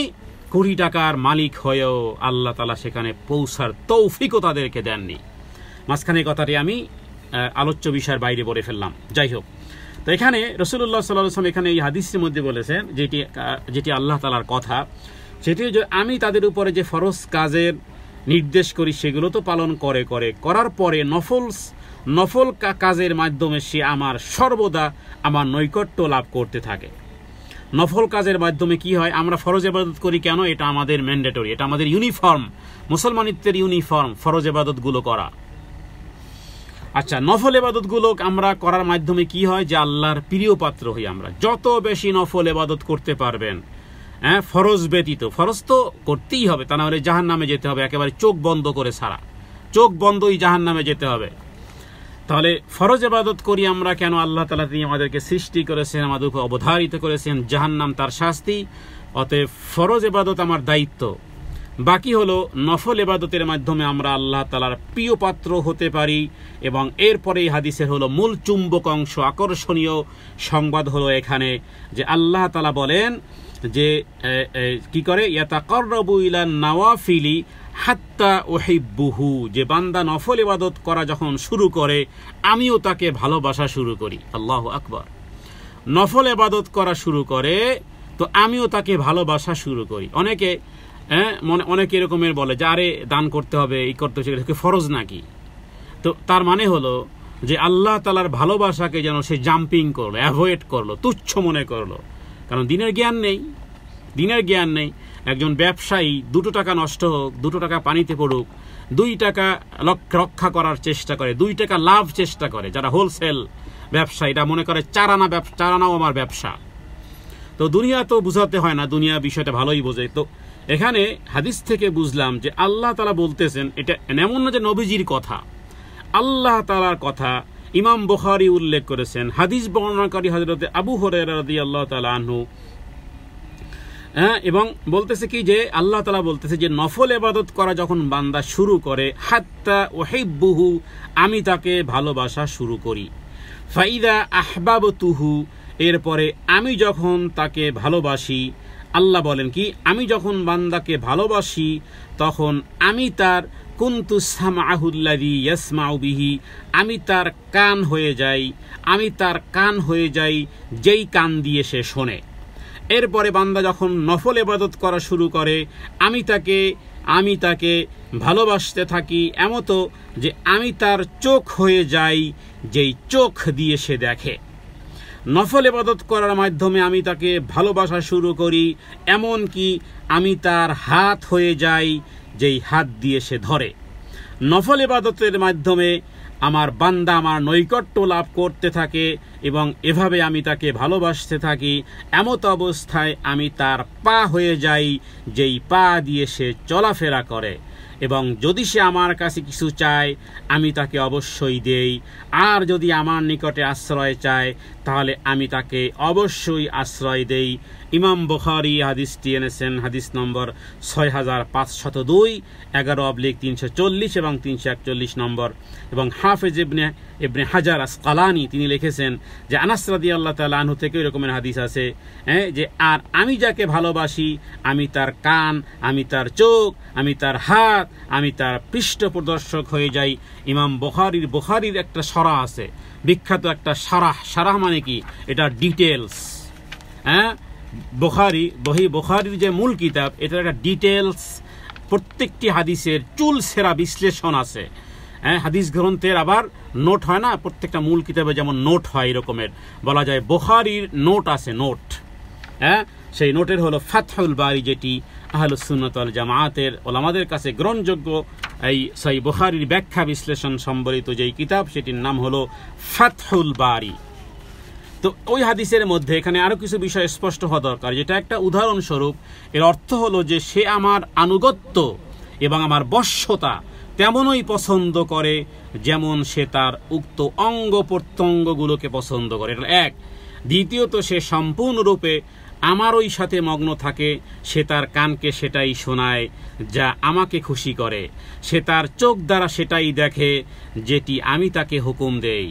20 টাকার মালিক হয়েও আল্লাহ তাআলা সেখানে পৌঁছার তৌফিকও তাদেরকে দেননি। মাঝখানে কথাটি আমি আলোচ্য বিষয়ের বাইরে বলে ফেললাম। যাই হোক, তো এখানে রাসূলুল্লাহ সাল্লাল্লাহু আলাইহি ওয়াসাল্লাম এখানে এই হাদিসের মধ্যে বলেছেন, যেটি আল্লাহ তাআলার কথা, সেটি যে আমি তাদের উপরে যে ফরজ কাজের নির্দেশ করি সেগুলো তো পালন করার পরে নফল কাজের মাধ্যমে সে আমার সর্বদা আমার নৈকট্য লাভ করতে থাকে। নফল কাজের মাধ্যমে কি হয়? আমরা ফরজ ইবাদত করি কেন? এটা আমাদের ম্যান্ডেটরি, এটা আমাদের ইউনিফর্ম, মুসলমানিত্বের ইউনিফর্ম, ফরজ ইবাদতগুলো করা। আচ্ছা, নফল ইবাদতগুলো আমরা করার মাধ্যমে কি হয়, যে আল্লাহর প্রিয় পাত্র হই আমরা। যত বেশি নফল ইবাদত করতে পারবেন, হ্যাঁ, ফরজ ব্যতীত, ফরজ তো করতেই হবে, তা না হলে জাহান্নামে যেতে হবে, একেবারে চোখ বন্ধ করে ছাড়া, চোখ বন্ধই জাহান্নামে যেতে হবে। তাহলে ফরজ ইবাদত করি আমরা কেন? আল্লাহ তাআলা তিনি আমাদেরকে সৃষ্টি করেছেন, আমাদেরকে অবধারিত করেছেন, জাহান্নাম তার শাস্তি, অতএব ফরজ ইবাদত আমার দায়িত্ব। বাকি হলো নফল ইবাদতের মাধ্যমে আমরা আল্লাহ তাআলার প্রিয় পাত্র হতে পারি। এবং এরপরে এই হাদিসের হলো মূল চুম্বক অংশ, আকর্ষণীয় সংবাদ হলো এখানে যে আল্লাহ তাআলা বলেন যে কি করে, ইয়াতাকাররাবু ইলান নাওয়াফিলি হাত্তা উহিব্বুহু, যে বান্দা নফল ইবাদত করা যখন শুরু করে আমিও তাকে ভালোবাসা শুরু করি। আল্লাহু আকবার। নফল ইবাদত করা শুরু করে তো আমিও তাকে ভালোবাসা শুরু করি। অনেকে অনেকে এরকমের বলে যে আরে দান করতে হবে, এই করতে হবে, সেটা ফরজ নাকি? তো তার মানে হলো যে আল্লাহ তাআলার ভালোবাসাকে যেন সে জাম্পিং করলো, অ্যাভয়েড করলো, তুচ্ছ মনে করলো। কারণ দিনের জ্ঞান নেই, দিনের জ্ঞান নেই। একজন ব্যবসায়ী 2 টাকা নষ্ট হোক, 2 টাকা পানিতে পড়ুক, 2 টাকা রক্ষা করার চেষ্টা করে, 2 টাকা লাভ চেষ্টা করে। যারা হোলসেল ব্যবসায়ীরা মনে করে চারানাও আমার ব্যবসা। তো দুনিয়া তো বুঝাতে হয় না, দুনিয়া বিষয়টা ভালোই বোঝে। তো এখানে হাদিস থেকে বুঝলাম যে আল্লাহ তাআলা বলতেছেন, এটা এমন না যে নবীজির কথা, আল্লাহ তাআলার কথা। ইমাম বুখারী উল্লেখ করেছেন, হাদিস বর্ণনাকারী হযরত আবু হুরায়রা রাদিয়াল্লাহু তাআলা আনহু, এবং বলতেছে কি যে আল্লাহ তাআলা বলতেছে যে নফল ইবাদত করা যখন বান্দা শুরু করে, হাত্তা উহিব্বুহু, আমি তাকে ভালোবাসা শুরু করি। ফাইদা আহবাবতুহু, এরপরে আমি যখন তাকে ভালোবাসি, আল্লাহ বলেন কি, আমি যখন বান্দাকে ভালোবাসি তখন আমি তার কুনতু সামআহুল্লাযী ইয়াসমাউ বিহি, আমি তার কান হয়ে যাই, আমি তার কান হয়ে যাই যেই কান দিয়ে সে শোনে। এরপরে বান্দা যখন নফল ইবাদত করা শুরু করে আমি তাকে ভালোবাসতে থাকি এমতো যে আমি তার চোখ হয়ে যাই যেই চোখ দিয়ে সে দেখে। নফল ইবাদত করার মাধ্যমে আমি তাকে ভালোবাসা শুরু করি, এমন কি আমি তার হাত হয়ে যাই যেই হাত দিয়ে সে ধরে। নফল ইবাদতের মাধ্যমে আমার বান্দা আমার নৈকট্য লাভ করতে থাকে এবং এভাবে আমি তাকে ভালোবাসতে থাকি। এমত অবস্থায় আমি তার পা হয়ে যাই যেই পা দিয়ে সে চলাফেরা করে, এবং যদি সে আমার কাছে কিছু চায় আমি তাকে অবশ্যই দেই, আর যদি আমার নিকটে আশ্রয় চায় তাহলে আমি তাকে অবশ্যই আশ্রয় দেই। ইমাম বুখারী হাদিসটি এনেছেন, হাদিস নম্বর 6502, 11/340 এবং 341 নম্বর। এবং হাফেজ ইবনে হাজার আসকালানি তিনি লিখেছেন যে আনাস রাদিয়াল্লাহু তাআলা আনহু থেকে এরকমের হাদিস আছে, যে আর আমি যাকে ভালোবাসি আমি তার কান, আমি তার চোখ, আমি তার হাত, আমি তার পৃষ্ঠপ্রদর্শক হয়ে যাই। ইমাম বুখারীর একটা সরাহ আছে, বিখ্যাত একটা সারাহ মানে কি, এটা ডিটেলস। বুখারীর যে মূল কিতাব, এটার একটা ডিটেলস, প্রত্যেকটি হাদিসের চুল সেরা বিশ্লেষণ আছে। হাদিস গ্রন্থের আবার নোট হয় না, প্রত্যেকটা মূল কিতাবে যেমন নোট হয়, এরকমের বলা যায় বুখারীর নোট আছে, নোট। সেই নোটের হলো ফাতহুল বারি, যেটি আহলুস সুন্নাত ওয়াল জামাআতের ওলামাদের কাছে গ্রহণযোগ্য এই সহিহ বুখারীর ব্যাখ্যা বিশ্লেষণ সম্বলিত যেই কিতাব, সেটির নাম হলো ফাতহুল বারি। তো ওই হাদিসের মধ্যে এখানে আরো কিছু বিষয় স্পষ্ট হওয়া দরকার, যেটা একটা উদাহরণস্বরূপ। এর অর্থ হলো যে সে আমার আনুগত্য এবং আমার বশ্যতা তেমনই পছন্দ করে যেমন সে তার উক্ত অঙ্গ প্রত্যঙ্গগুলোকে পছন্দ করে, এটা এক। দ্বিতীয়ত সে সম্পূর্ণরূপে আমারই সাথে মগ্ন থাকে, সে তার কানকে সেটাই শোনায় যা আমাকে খুশি করে, সে তার চোখ দ্বারা সেটাই দেখে যেটি আমি তাকে হুকুম দেই,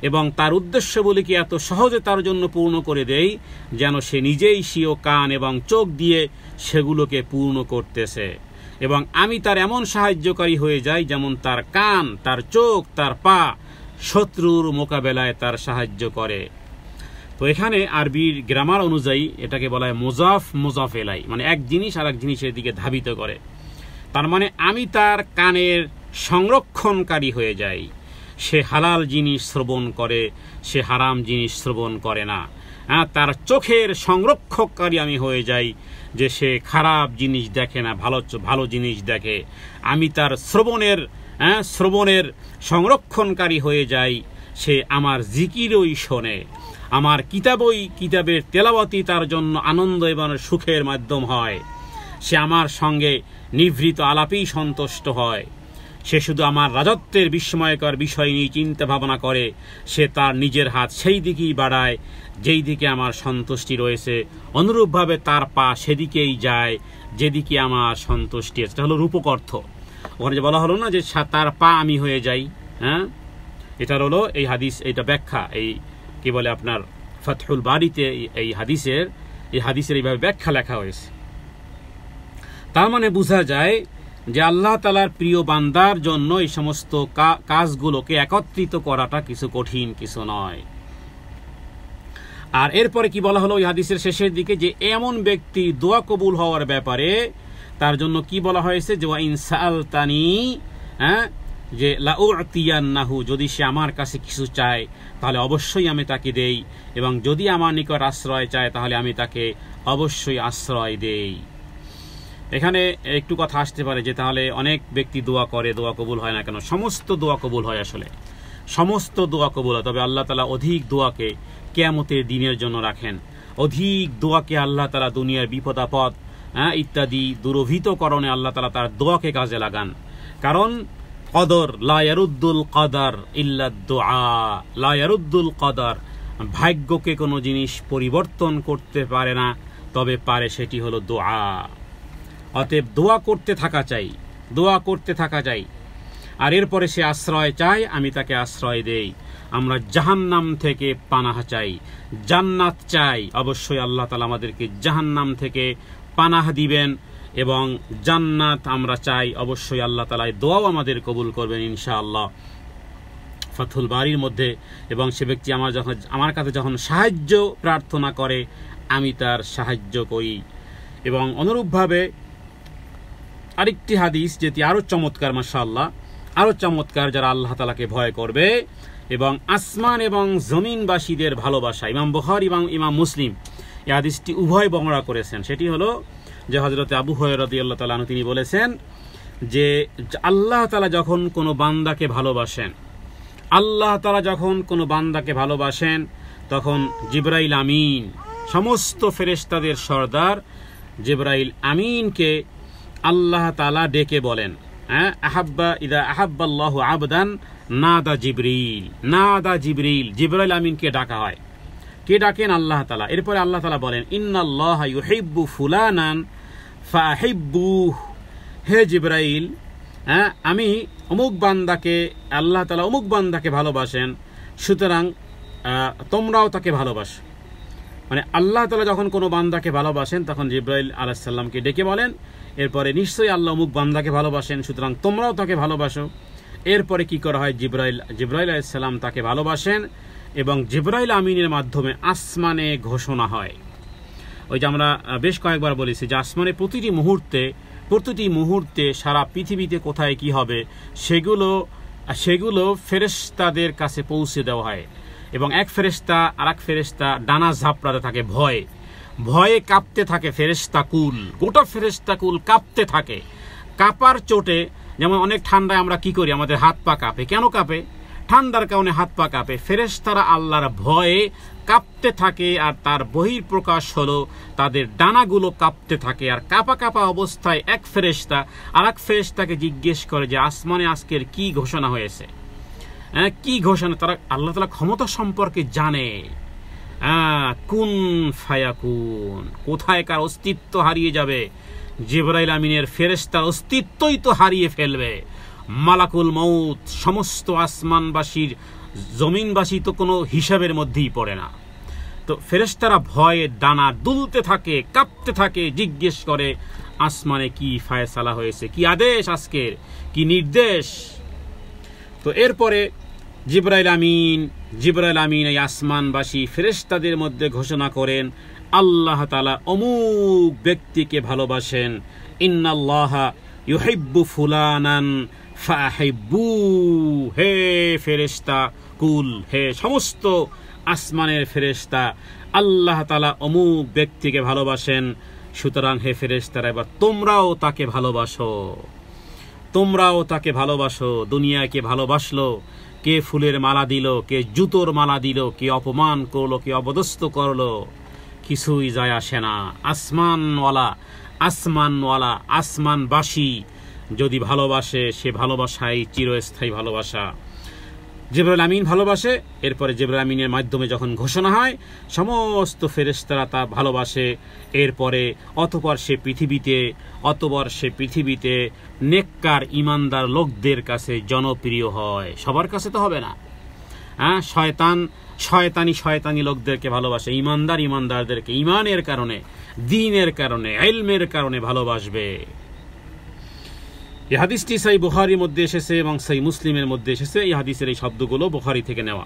এবং তার উদ্দেশ্যগুলিকে এত সহজে তার জন্য পূর্ণ করে দেই যেন সে নিজেই স্বীয় কান এবং চোখ দিয়ে সেগুলোকে পূর্ণ করতেছে, এবং আমি তার এমন সাহায্যকারী হয়ে যাই যেমন তার কান, তার চোখ, তার পা শত্রুর মোকাবেলায় তার সাহায্য করে। তো এখানে আরবির গ্রামার অনুযায়ী এটাকে বলা হয় মুজাফ ইলাই, মানে এক জিনিস আর এক জিনিসের দিকে ধাবিত করে। তার মানে আমি তার কানের সংরক্ষণকারী হয়ে যাই, সে হালাল জিনিস শ্রবণ করে, সে হারাম জিনিস শ্রবণ করে না। তার চোখের সংরক্ষককারী আমি হয়ে যাই, যে সে খারাপ জিনিস দেখে না, ভালো জিনিস দেখে। আমি তার শ্রবণের শ্রবণের সংরক্ষণকারী হয়ে যায়, সে আমার জিকিরই শোনে, আমার কিতাবের তেলাওয়াতই তার জন্য আনন্দ এবং সুখের মাধ্যম হয়, সে আমার সঙ্গে নিভৃত আলাপেই সন্তুষ্ট হয়, সে শুধু আমার রাজত্বের বিস্ময়কর বিষয় নিয়ে চিন্তা ভাবনা করে, সে তার নিজের হাত সেই দিকেই বাড়ায় যেই দিকে আমার সন্তুষ্টি রয়েছে, অনুরূপভাবে তার পা সেদিকেই যায় যেদিকে আমার সন্তুষ্টি আছে। এটা হলো রূপক অর্থ। ওখানে যে বলা হলো না যে তার পা আমি হয়ে যাই, এটার হলো এই হাদিস, এইটা ব্যাখ্যা, এই কি বলে আপনার ফাতহুল বারিতে এই হাদিসের এইভাবে ব্যাখ্যা লেখা হয়েছে। তার মানে বোঝা যায় যে আল্লাহ তাআলার প্রিয় বান্দার জন্য এই সমস্ত কাজগুলোকে একত্রিত করাটা কিছু কঠিন কিছু নয়। আর এরপরে কি বলা হলো ওই হাদিসের শেষের দিকে, যে এমন ব্যক্তি দোয়া কবুল হওয়ার ব্যাপারে তার জন্য কি বলা হয়েছে, যে ওয়া ইন সাআলতানি, যে লাউতিয়ান্নাহু, যদি সে আমার কাছে কিছু চায় তাহলে অবশ্যই আমি তাকে দেই, এবং যদি আমার নিকট আশ্রয় চায় তাহলে আমি তাকে অবশ্যই আশ্রয় দেই। এখানে একটু কথা আসতে পারে যে তাহলে অনেক ব্যক্তি দোয়া করে, দোয়া কবুল হয় না কেন? সমস্ত দোয়া কবুল হয়, আসলে সমস্ত দোয়া কবুল হয়, তবে আল্লাহ তাআলা অধিক দোয়াকে কিয়ামতের দিনের জন্য রাখেন। অধিক দোয়াকে আল্লাহ তাআলা দুনিয়ার বিপদ আপদ ইত্যাদি দুরভিতকরণে আল্লাহ তাআলা তার দোয়াকে কাজে লাগান। কারণ কদর লা ইয়ারুদ্দুল কদর ইল্লা দুআ, লা ইয়ারুদ্দুল কদর, ভাগ্যকে কোনো জিনিস পরিবর্তন করতে পারে না, তবে পারে সেটি হলো দোয়া। অতএব দোয়া করতে থাকা চাই, দোয়া করতে থাকা চাই। আর এরপরে সে আশ্রয় চায়, আমি তাকে আশ্রয় দেই। আমরা জাহান্নাম থেকে পানাহ চাই, জান্নাত চাই, অবশ্যই আল্লাহ তাআলা আমাদেরকে জাহান্নাম থেকে পানাহ দিবেন এবং জান্নাত আমরা চাই, অবশ্যই আল্লাহ তাআলা এই দোয়াও আমাদের কবুল করবেন ইনশাআল্লাহ ফাতহুল বারির মধ্যে। এবং সে ব্যক্তি আমার কাছে যখন সাহায্য প্রার্থনা করে আমি তার সাহায্য করি। এবং অনুরূপভাবে আরেকটি হাদিস যেটি আরো চমৎকার, মাশাআল্লাহ আরো চমৎকার, যারা আল্লাহ তাআলাকে ভয় করবে এবং আসমান এবং জমিনবাসীদের ভালোবাসা, ইমাম বুখারী এবং ইমাম মুসলিম এই হাদিসটি উভয় বর্ণনা করেছেন। সেটি হলো যে হযরতে আবু হুরায়রা রাদিয়াল্লাহু তাআলা আনহু তিনি বলেছেন যে আল্লাহ তাআলা যখন কোনো বান্দাকে ভালোবাসেন, আল্লাহ তাআলা যখন কোনো বান্দাকে ভালোবাসেন তখন জিবরাইল আমিন, সমস্ত ফেরেশতাদের সর্দার জিবরাইল আমিনকে আল্লাহ তাআলা ডেকে বলেন, ইদা আহাব্বাল্লাহু আবদান নাদা জিবরিল, নাদা জিবরিল, জিবরাইল আমিনকে ডাকা হয়। কে ডাকেন? আল্লাহ তাআলা। এরপরে আল্লাহ তাআলা বলেন, ইন্নাল্লাহা ইউহিব্বু ফুলানান ফাহিব্বুহ, হে জিবরাইল, আমি অমুক বান্দাকে, আল্লাহ তাআলা অমুক বান্দাকে ভালোবাসেন, সুতরাং তোমরাও তাকে ভালোবাসো। মানে আল্লাহ তাআলা যখন কোনো বান্দাকে ভালোবাসেন তখন জিবরাইল আলাইহিস সালামকে ডেকে বলেন, এরপরে নিশ্চয়ই আল্লাহ অমুক বান্দাকে ভালোবাসেন, সুতরাং তোমরাও তাকে ভালোবাসো। এরপরে কি করা হয়? জিবরাইল আলাইহিস সালাম তাকে ভালোবাসেন এবং জিবরাইল আমিনের মাধ্যমে আসমানে ঘোষণা হয়। ওই যে আমরা বেশ কয়েকবার বলেছি যে আসমানে প্রতিটি মুহূর্তে সারা পৃথিবীতে কোথায় কি হবে সেগুলো ফেরেশতাদের কাছে পৌঁছে দেওয়া হয়। এবং এক ফেরেশতা আর এক ফেরেশতা ডানা ঝাপড়াতে থাকে, ভয়ে কাঁপতে থাকে ফেরেশতা কুল, গোটা ফেরেশতা কুল কাঁপতে থাকে। কাঁপার চোটে, যেমন অনেক ঠান্ডায় আমরা কি করি, আমাদের হাত পা কাঁপে। কেন কাঁপে? ঠান্ডার কারণে হাত পা কাঁপে। ফেরেশতারা আল্লাহর ভয়ে কাঁপতে থাকে, আর তার বহিঃপ্রকাশ হলো তাদের ডানাগুলো কাঁপতে থাকে। আর কাঁপা কাঁপা অবস্থায় এক ফেরেশতা আর এক ফেরেশতাকে জিজ্ঞেস করে যে আসমানে আজকের কি ঘোষণা হয়েছে, কি ঘোষণা। তারা আল্লাহ তাআলা ক্ষমতা সম্পর্কে জানে। কুন ফায়াকুন, কোথায় কার অস্তিত্ব হারিয়ে যাবে। জিবরাইল আমিনের ফেরেশতার অস্তিত্বই তো হারিয়ে ফেলবে। মালাকুল মউত, সমস্ত আসমানবাসীর, জমিনবাসী তো কোনো হিসাবের মধ্যেই পড়ে না। তো ফেরেশতারা ভয়ে ডানা দুলতে থাকে, কাঁপতে থাকে, জিজ্ঞেস করে আসমানে কি ফায়সালা হয়েছে, কি আদেশ আজকের, কি নির্দেশ। তো এরপরে জিবরাইল আমিন এই আসমানবাসী ফেরেশতাদের মধ্যে ঘোষণা করেন, আল্লাহ তাআলা অমুক ব্যক্তিকে ভালোবাসেন। ইন্নাল্লাহা ইউহিব্বু ফুলানান ফাহিব্বু, হে ফেরেশতা কুল, হে সমস্ত আসমানের ফেরেশতা, আল্লাহ তাআলা অমুক ব্যক্তিকে ভালোবাসেন, সুতরাং হে ফেরেশতারা এবার তোমরাও তাকে ভালোবাসো। তোমরাও তাকে ভালোবাসো। দুনিয়াকে ভালোবাসলো, কে ফুলের মালা দিল, কে জুতোর মালা দিল, কে অপমান করলো, কে অপদস্থ করলো, কিছুই যায় আসে না। আসমানওয়ালা আসমানবাসী যদি ভালোবাসে, সে ভালোবাসাই চিরস্থায়ী ভালোবাসা। জিবরাইল আমিন ভালোবাসে, এরপরে জিবরাইল আমিনের মাধ্যমে যখন ঘোষণা হয় সমস্ত ফেরেশতারা তা ভালোবাসে। এরপরে অতঃপর সে পৃথিবীতে নেককার ইমানদার লোকদের কাছে জনপ্রিয় হয়। সবার কাছে তো হবে না। শয়তানি লোকদেরকে ভালোবাসে, ইমানদারদেরকে ইমানের কারণে, দ্বীনের কারণে, ইলমের কারণে ভালোবাসবে। এই হাদিসটি সহিহ বুখারীর মধ্যে এসেছে এবং সহিহ মুসলিমের মধ্যে এসেছে। এই হাদিসের এই শব্দগুলো বুখারী থেকে নেওয়া।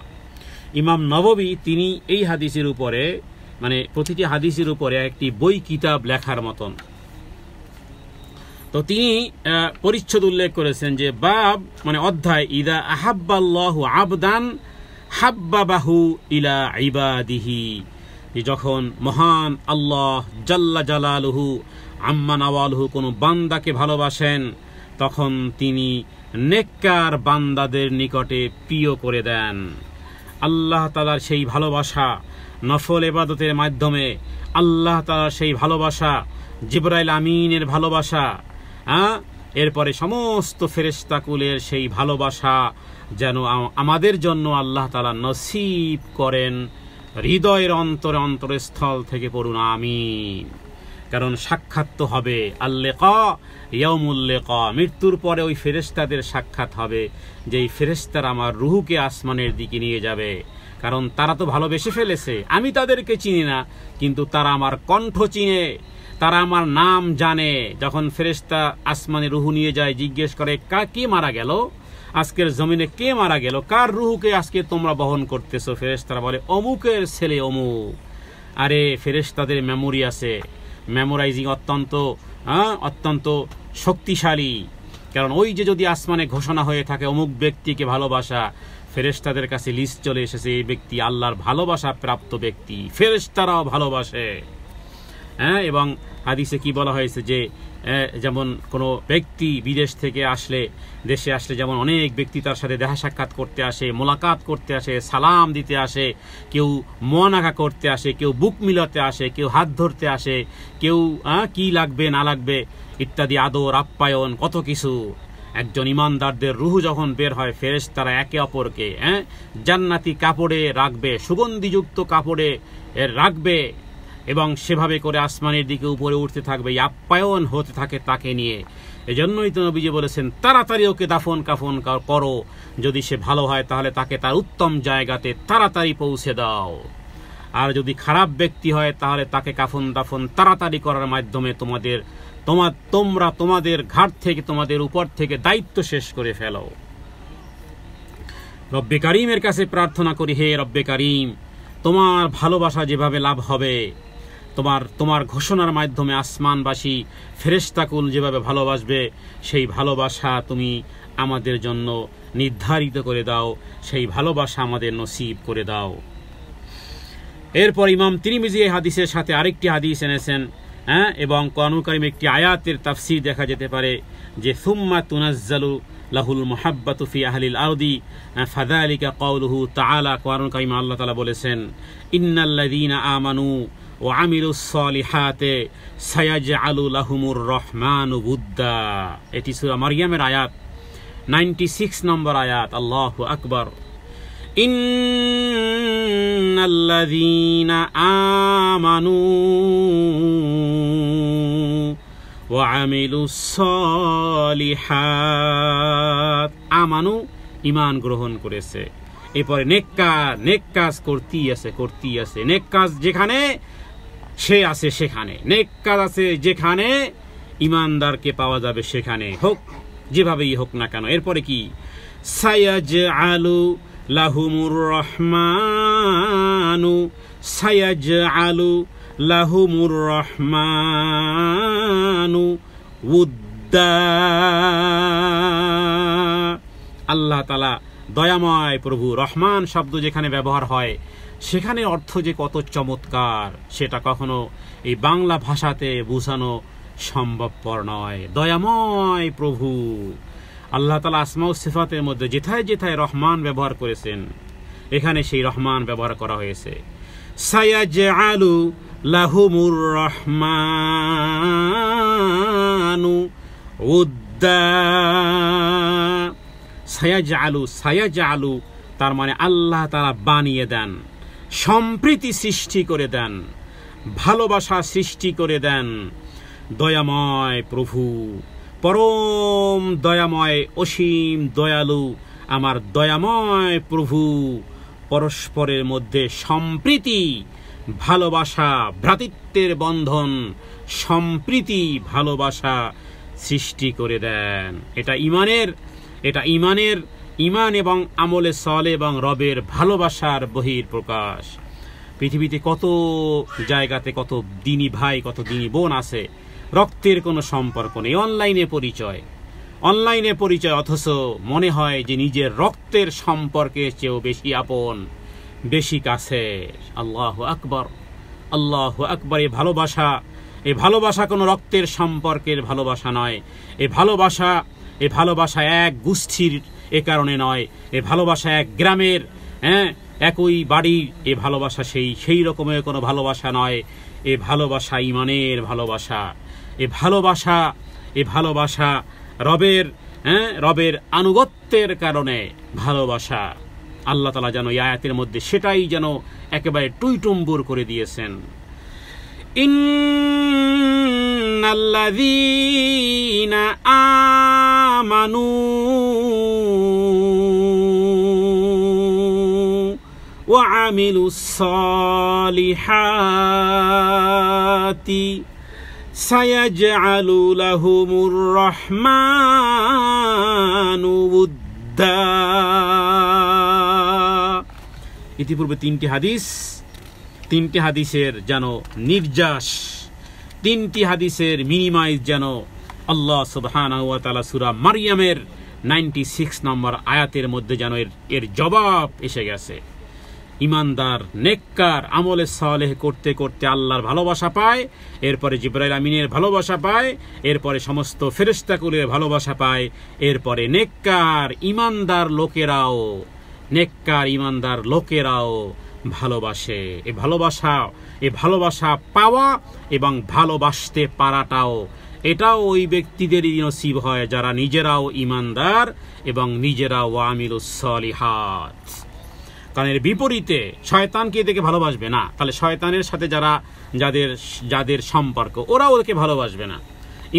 ইমাম নববী তিনি এই হাদিসের উপরে, মানে প্রতিটি হাদিসের উপরে একটি বই কিতাব লেখার মতন, তো তিনি পরিচ্ছদ উল্লেখ করেছেন যে বাব মানে অধ্যায়, ইদা আহাব্বাল্লাহু আবদান হাব্বাবাহু ইলা ইবাদিহি, যখন মহান আল্লাহ জাল্লা জালালুহু আম্মা নাওয়ালুহু কোনো বান্দাকে ভালোবাসেন, তখন তিনি নেককার বান্দাদের নিকটে প্রিয় করে দেন। আল্লাহ তাআলার সেই ভালোবাসা, নফল ইবাদতের মাধ্যমে আল্লাহ তাআলার সেই ভালোবাসা, জিবরাইল আমিনের ভালোবাসা, এরপরে সমস্ত ফেরেশতাকুলের সেই ভালোবাসা যেন আমাদের জন্য আল্লাহ তাআলা নসিব করেন। হৃদয়ের অন্তরস্থল থেকে পড়ুন আমিন। কারণ সাক্ষাৎ তো হবে, আল-লিকা ইয়াউমুল লিকা, মৃত্যুর পরে ওই ফেরেশতাদের সাক্ষাৎ হবে, যেই ফেরেশতারা আমার রুহুকে আসমানের দিকে নিয়ে যাবে। কারণ তারা তো ভালোবেসে ফেলেছে, আমি তাদেরকে চিনি না, কিন্তু তারা আমার কণ্ঠ চিনে, তারা আমার নাম জানে। যখন ফেরেশতা আসমানে রুহু নিয়ে যায়, জিজ্ঞেস করে কে মারা গেল, আজকের জমিনে কে মারা গেল, কার রুহুকে আজকে তোমরা বহন করতেছো? ফেরেশতারা বলে অমুকের ছেলে অমুক। আরে ফেরেশতাদের মেমোরি আছে, মেমোরাইজিং অত্যন্ত শক্তিশালী। কারণ ওই যে যদি আসমানে ঘোষণা হয়ে থাকে অমুক ব্যক্তিকে ভালোবাসা, ফেরেশতাদের কাছে লিস্ট চলে এসেছে, এই ব্যক্তি আল্লাহর ভালোবাসা প্রাপ্ত ব্যক্তি, ফেরেশতারাও ভালোবাসে। এবং হাদিসে কি বলা হয়েছে যে যেমন কোনো ব্যক্তি বিদেশ থেকে আসলে, দেশে আসলে যেমন অনেক ব্যক্তি তার সাথে দেখা সাক্ষাৎ করতে আসে, মোলাকাত করতে আসে, সালাম দিতে আসে, কেউ মোয়ানাকা করতে আসে, কেউ বুক মিলাতে আসে, কেউ হাত ধরতে আসে, কেউ কি লাগবে না লাগবে ইত্যাদি আদর আপ্যায়ন কত কিছু। একজন ইমানদারদের রুহু যখন বের হয়, ফেরেশতারা একে অপরকে জান্নাতি কাপড়ে রাখবে, সুগন্ধিযুক্ত কাপড়ে রাখবে, এবং সেভাবে করে আসমানের দিকে উপরে উঠতে থাকবে, আপ্যায়ন হতে থাকে তাকে নিয়ে। এজন্যই তো নবীজি বলেছেন তাড়াতাড়ি ওকে দাফন কাফন করো, যদি সে ভালো হয় তাহলে তাকে তার উত্তম জায়গাতে তাড়াতাড়ি পৌঁছে দাও, আর যদি খারাপ ব্যক্তি হয় তাহলে তাকে কাফন দাফন তাড়াতাড়ি করার মাধ্যমে তোমরা তোমাদের ঘাট থেকে, তোমাদের উপর থেকে দায়িত্ব শেষ করে ফেলো। রব্বে কারীমের কাছে প্রার্থনা করি, হে রব্বে কারীম, তোমার ভালোবাসা যেভাবে লাভ হবে, তোমার ঘোষণার মাধ্যমে আসমানবাসী ফেরেশতাকুল যেভাবে ভালোবাসবে, সেই ভালোবাসা তুমি আমাদের জন্য নির্ধারিত করে দাও, সেই ভালোবাসা আমাদের নসিব করে দাও। এরপর ইমাম তিরমিজি এই হাদিসের সাথে আরেকটি হাদিস এনেছেন, এবং কোরআনুল কারীমে একটি আয়াতের তাফসীর দেখা যেতে পারে যে সুম্মা তুনাজ্জালু লাহুল মুহাব্বাতু ফি আহলিল আরদি ফাযালিকা কাওলুহু তাআলা। কোরআনুল কারীমে আল্লাহ তাআলা বলেছেন, ইন্নাল্লাযীনা আমানু ওয়া আমিলুস সালিহাতি সায়াজআলু লাহুমুর রহমানু বুদ্দা। এটি সূরা মারইয়ামের আয়াত 96 নম্বর আয়াত। আল্লাহু আকবার। ইন্নাল্লাযীনা আমানু ওয়া আমিলুস সালিহাত, আমানু ঈমান গ্রহণ করেছে, এরপরে নেক কাজ করতেই আছে। নেক কাজ যেখানে সে আছে সেখানে, নেক কাজ আছে যেখানে ঈমানদারকে পাওয়া যাবে সেখানে, হোক যেভাবেই হোক না কেন। এরপরে কি, সায়াজআলু লাহুমুর রহমানু উদ্দা। আল্লাহ তাআলা দয়াময় প্রভু। রহমান শব্দ যেখানে ব্যবহার হয় সেখানে অর্থ যে কত চমৎকার, সেটা কখনো এই বাংলা ভাষাতে বোঝানো সম্ভবপর নয়। দয়াময় প্রভু আল্লাহ তাআলা আসমা ও সিফাতের মধ্যে যেথায় যেথায় রহমান ব্যবহার করেছেন, এখানে সেই রহমান ব্যবহার করা হয়েছে। সায়াজআলু লাহুমুর রহমানু উদ্দা। সায়াজআলু তার মানে আল্লাহ তাআলা বানিয়ে দেন, সম্প্রীতি সৃষ্টি করে দেন, ভালোবাসা সৃষ্টি করে দেন। দয়াময় প্রভু, পরম দয়াময়, অসীম দয়ালু আমার দয়াময় প্রভু পরস্পরের মধ্যে সম্প্রীতি, ভালোবাসা, ভ্রাতৃত্বের বন্ধন, সম্প্রীতি, ভালোবাসা সৃষ্টি করে দেন। এটা ইমান এবং আমলে সালেহ এবং রবের ভালোবাসার বহির প্রকাশ। পৃথিবীতে কত জায়গাতে কত দিনী ভাই, কত দিনী বোন আছে, রক্তের কোনো সম্পর্ক নেই, অনলাইনে পরিচয়, অথচ মনে হয় যে নিজের রক্তের সম্পর্কের চেয়েও বেশি আপন, বেশি কাছে। আল্লাহু আকবার, আল্লাহু আকবার। এই ভালোবাসা কোনো রক্তের সম্পর্কের ভালোবাসা নয়। এই ভালোবাসা এক গোষ্ঠীর এ কারণে নয়। এই ভালোবাসা এক গ্রামের, একই বাড়ির এ ভালোবাসা সেই রকমের কোনো ভালোবাসা নয়। এ ভালোবাসা ইমানের ভালোবাসা। এ ভালোবাসা রবের আনুগত্যের কারণে ভালোবাসা। আল্লাহ তাআলা যেন এই আয়াতের মধ্যে সেটাই যেন একেবারে টুইটুম্বুর করে দিয়েছেন। ইন্নাল্লাযীনা আমানু ওয়া আমিলুস সালিহাতি সায়াজআলু লাহুমুর রহমানু উদ্দা। ইতিপূর্বে তিনটি হাদিসের যেন নির্যাস, তিনটি হাদিসের মিনিমাইজ যেন আল্লাহ সুবহানাহু ওয়া তাআলা সূরা মারইয়ামের 96 নম্বর আয়াতের মধ্যে যেন এর জবাব এসে গেছে। ইমানদার নেককার আমলে সালেহ করতে করতে আল্লাহর ভালোবাসা পায়, এরপরে জিবরাইল আমিনের ভালোবাসা পায়, এরপরে সমস্ত ফেরেশতাকুলের ভালোবাসা পায়, এরপরে নেককার ইমানদার লোকেরাও ভালোবাসে। এই ভালোবাসা পাওয়া এবং ভালোবাসতে পারাটাও, এটাও ওই ব্যক্তিদেরই নসিব হয় যারা নিজেরাও ইমানদার এবং নিজেরাও আমিলুস সালিহাত। কারণ এর বিপরীতে শয়তানকে দেখে ভালোবাসবে না, তাহলে শয়তানের সাথে যাদের সম্পর্ক, ওরা ওদেরকে ভালোবাসবে না,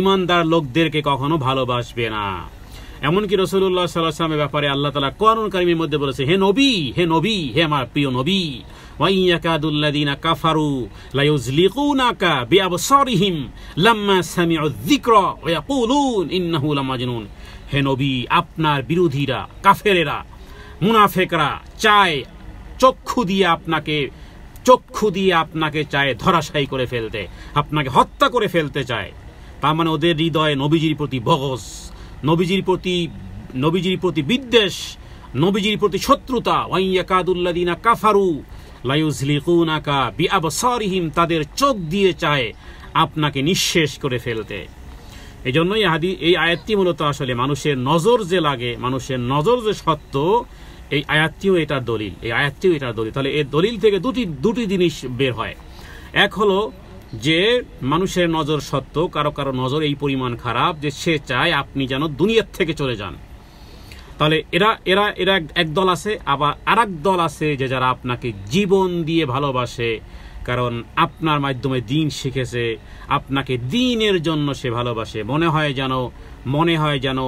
ইমানদার লোকদেরকে কখনো ভালোবাসবে না। এমনকি রাসূলুল্লাহ সাল্লাল্লাহু আলাইহি ওয়াসাল্লামের ব্যাপারে আল্লাহ তাআলা কোরআনুল কারীমের মধ্যে বলেছে, হে নবী, হে আমার প্রিয় নবী, ওয়া ইয়াকাদুল্লাযীনা কাফারু লা ইউযলিকুনাকা বিআবসারিহিম লাম্মা সামি'উ যিকরা ওয়া ইয়াকুলুন ইন্নাহু লামাজনুন। হে নবী, আপনার বিরোধীরা, কাফেরেরা, মুনাফিকরা চায় চক্ষু দিয়ে আপনাকে চায় ধরাশায়ী করে ফেলতে, আপনাকে হত্যা করে ফেলতে চায়। তার মানে ওদের হৃদয়ে নবীজির প্রতি বগজ, নবীজির প্রতি বিদ্বেষ, নবীজির প্রতি শত্রুতা। ওয়া ইয়াকাদুল্লাযীনা কাফারু লা ইউযলিকুনাকা বিআবসারিহিম, তাদের চোখ দিয়ে চায় আপনাকে নিঃশেষ করে ফেলতে। এই জন্যই এই আয়াতটি মূলত আসলে মানুষের নজর যে লাগে, মানুষের নজর যে সত্য, এই আয়াতটিও এটার দলিল। তাহলে এর দলিল থেকে দুটি জিনিস বের হয়। এক হলো যে মানুষের নজর সত্য, কারো নজর এই পরিমাণ খারাপ যে সে চায় আপনি যেন দুনিয়ার থেকে চলে যান। তাহলে এরা এক দল আছে। আবার আরেক দল আছে যে যারা আপনাকে জীবন দিয়ে ভালোবাসে, কারণ আপনার মাধ্যমে দিন শিখেছে, আপনাকে দিনের জন্য সে ভালোবাসে। মনে হয় যেন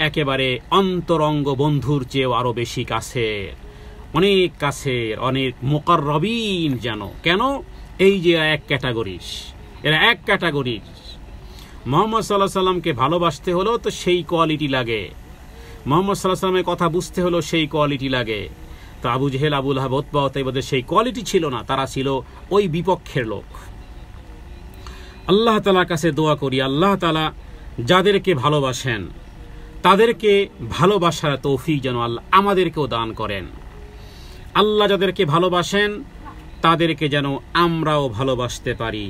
একেবারে অন্তরঙ্গ বন্ধুর চেয়েও আরো বেশি কাছের, অনেক মুকাররবিন যেন। কেন? এই যে এরা এক ক্যাটাগরির। মুহাম্মদ সাল্লাল্লাহু আলাইহি সাল্লামকে ভালোবাসতে হলেও তো সেই কোয়ালিটি লাগে, মুহাম্মদ সাল্লাল্লাহু আলাইহি সাল্লামের কথা বুঝতে হলেও সেই কোয়ালিটি লাগে। তো আবু জেহেল, আবু লাহাব, উতবা, তাইবাদের সেই কোয়ালিটি ছিল না, তারা ছিল ওই বিপক্ষের লোক। আল্লাহ তাআলার কাছে দোয়া করি, আল্লাহ তাআলা যাদেরকে ভালোবাসেন তাদেরকে ভালোবাসার তৌফিক যেন আল্লাহ আমাদেরকেও দান করেন। আল্লাহ যাদেরকে ভালোবাসেন তাদেরকে যেন আমরাও ভালোবাসতে পারি।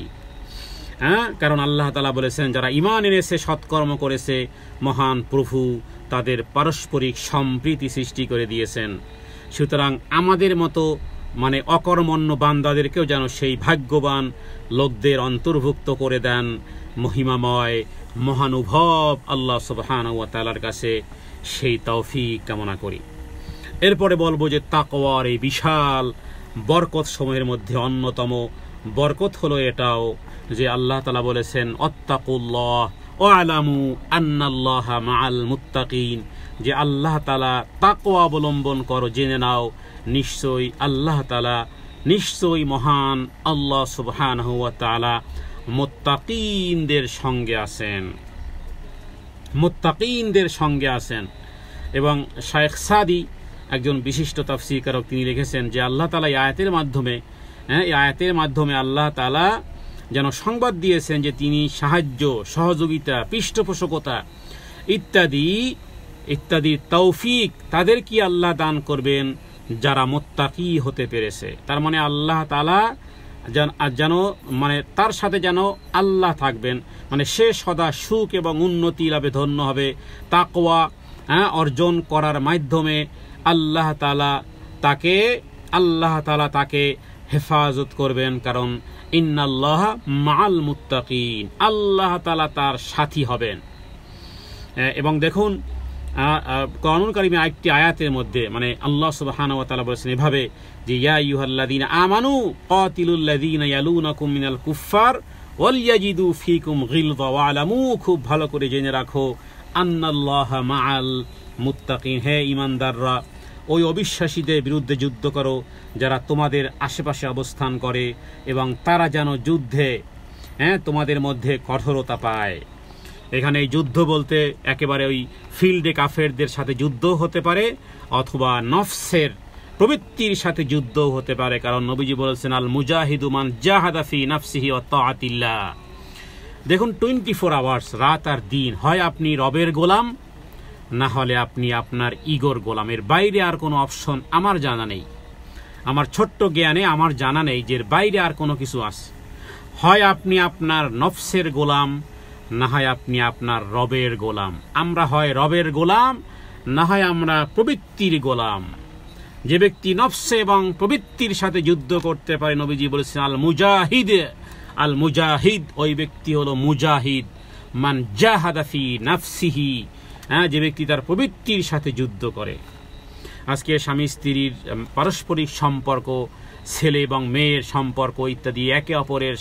কারণ আল্লাহ তাআলা বলেছেন যারা ঈমান এনেছে সৎকর্ম করেছে মহান প্রভু তাদের পারস্পরিক সম্প্রীতি সৃষ্টি করে দিয়েছেন। সুতরাং আমাদের মতো মানে অকর্মণ্য বান্দাদেরকেও যেন সেই ভাগ্যবান লোকদের অন্তর্ভুক্ত করে দেন মহিমাময় মহানুভব আল্লাহ সুবহানাহু ওয়া তাআলার কাছে সেই তৌফিক কামনা করি। এরপরে বলবো যে তাকওয়ার এই বিশাল বরকত সমূহের মধ্যে অন্যতম বরকত হলো এটাও যে আল্লাহ তাআলা বলেছেন আত্তাকুল্লাহ ওয়া আলামু আন্নাল্লাহা মাআল মুত্তাকিন, যে আল্লাহ তাআলা তাকওয়া অবলম্বন করো, জেনে নাও নিশ্চয়ই আল্লাহ তাআলা নিশ্চয়ই মহান আল্লাহ সুবহানাহু ওয়া তাআলা মুত্তাকিনদের সঙ্গে আছেন, মুত্তাকিনদের সঙ্গে আছেন। এবং শায়েখ সাদি একজন বিশিষ্ট তাফসীরকারক তিনি লিখেছেন যে আল্লাহ তাআলা এই আয়াতের মাধ্যমে আল্লাহ তাআলা যেন সংবাদ দিয়েছেন যে তিনি সাহায্য সহযোগিতা পৃষ্ঠপোষকতা ইত্যাদি তৌফিক তাদের কি আল্লাহ দান করবেন যারা মুত্তাকি হতে পেরেছে। তার মানে আল্লাহ তাআলা যেন মানে তার সাথে যেন আল্লাহ থাকবেন, মানে সে সদা সুখ এবং উন্নতি লাভে ধন্য হবে। তাকওয়া অর্জন করার মাধ্যমে আল্লাহ তাআলা তাকে হেফাজত করবেন, কারণ ইন্নাল্লাহ মাআল মুত্তাকিন, আল্লাহ তাআলা তার সাথী হবেন। এবং দেখুন কোরআনুল কারীমে আরেকটি আয়াতের মধ্যে মানে আল্লাহ সুবহানাহু ওয়া তাআলা বলেছেন এভাবে যে ইয়া আইয়ুহাল্লাযীনা আমানু কাতিলুল্লাযীনা ইয়ালুনাকুম মিনাল কুফফার ওয়াল ইয়াজিদু ফীকুম গিলযা ওয়া আলামু, খুব ভালো করে জেনে রাখো আন্নাল্লাহা মাআল মুত্তাকিন, হে ঈমানদাররা ওই অবিশ্বাসীদের বিরুদ্ধে যুদ্ধ করো যারা তোমাদের আশেপাশে অবস্থান করে এবং তারা যেন যুদ্ধে তোমাদের মধ্যে কঠোরতা পায়। এখানে এই যুদ্ধ বলতে একেবারে ওই ফিল্ডে কাফেরদের সাথে যুদ্ধ হতে পারে অথবা নফসের প্রবৃত্তির সাথে যুদ্ধ হতে পারে, কারণ নবীজি বলেছেন আল মুজাহিদু মান জাহাদা ফি নাফসিহি ওয়া তাআতিল্লাহ। দেখুন 24 আওয়ার্স রাত আর দিন, হয় আপনি রবের গোলাম না হলে আপনি আপনার ইগোর গোলাম, এর বাইরে আর কোনো অপশন আমার জানা নেই, আমার ছোট্ট জ্ঞানে আমার জানা নেই যে এর বাইরে আর কোনো কিছু আছে। হয় আপনি আপনার নফসের গোলাম না হয় আপনি আপনার রবের গোলাম। আমরা হয় রবের গোলাম না হয় আমরা প্রবৃত্তির গোলাম। যে ব্যক্তি নফসে এবং প্রবৃত্তির সাথে যুদ্ধ করতে পারে নবীজি বলেছেন আল মুজাহিদ ওই ব্যক্তি হলো মুজাহিদ মান জাহাদা ফি নাফসিহি, যে ব্যক্তি তার প্রবৃত্তির সাথে যুদ্ধ করে। আজকে স্বামী স্ত্রীর পারস্পরিক সম্পর্ক, ছেলে এবং মেয়ের সম্পর্ক ইত্যাদি একে অপরের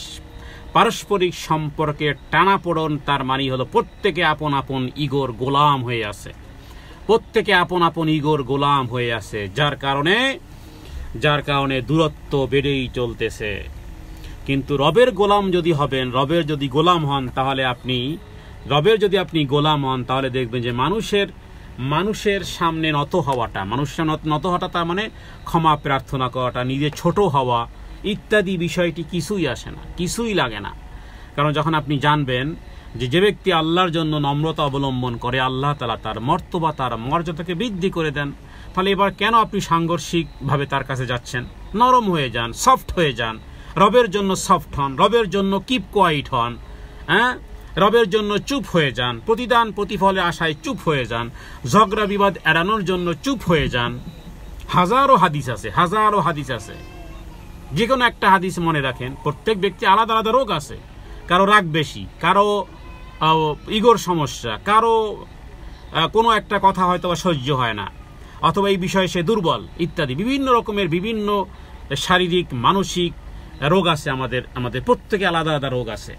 পারস্পরিক সম্পর্কের টানাপোড়ন, তার মানে হলো প্রত্যেকে আপন আপন ইগোর গোলাম হয়ে আছে, প্রত্যেকে আপন আপন ইগোর গোলাম হয়ে আছে, যার কারণে দূরত্ব বেড়েই চলতেছে। কিন্তু রবের গোলাম যদি হবেন, রবের যদি গোলাম হন তাহলে আপনি গোলাম হন তাহলে দেখবেন যে মানুষের সামনে নত হওয়াটা, তার মানে ক্ষমা প্রার্থনা করাটা, নিজে ছোট হওয়া ইত্যাদি বিষয়টি কিছুই আসে না, কিছুই লাগে না। কারণ যখন আপনি জানবেন যে ব্যক্তি আল্লাহর জন্য নম্রতা অবলম্বন করে আল্লাহ তাআলা তার মর্তবা তার মর্যাদাকে বৃদ্ধি করে দেন, তাহলে এবার কেন আপনি সাংঘর্ষিকভাবে তার কাছে যাচ্ছেন? নরম হয়ে যান, সফট হয়ে যান, রবের জন্য সফট হন, রবের জন্য কিপ কোয়াইট হন, রবের জন্য চুপ হয়ে যান, প্রতিদান প্রতিফলের আশায় চুপ হয়ে যান, ঝগড়া বিবাদ এড়ানোর জন্য চুপ হয়ে যান। হাজারো হাদিস আছে। যে কোনো একটা হাদিস মনে রাখেন, প্রত্যেক ব্যক্তি আলাদা আলাদা রোগ আছে, কারো রাগ বেশি, কারো ইগোর সমস্যা, কারো কোনো একটা কথা হয়তো সহ্য হয় না, অথবা এই বিষয়ে সে দুর্বল ইত্যাদি বিভিন্ন রকমের বিভিন্ন শারীরিক মানসিক রোগ আছে। আমাদের প্রত্যেকে আলাদা আলাদা রোগ আছে।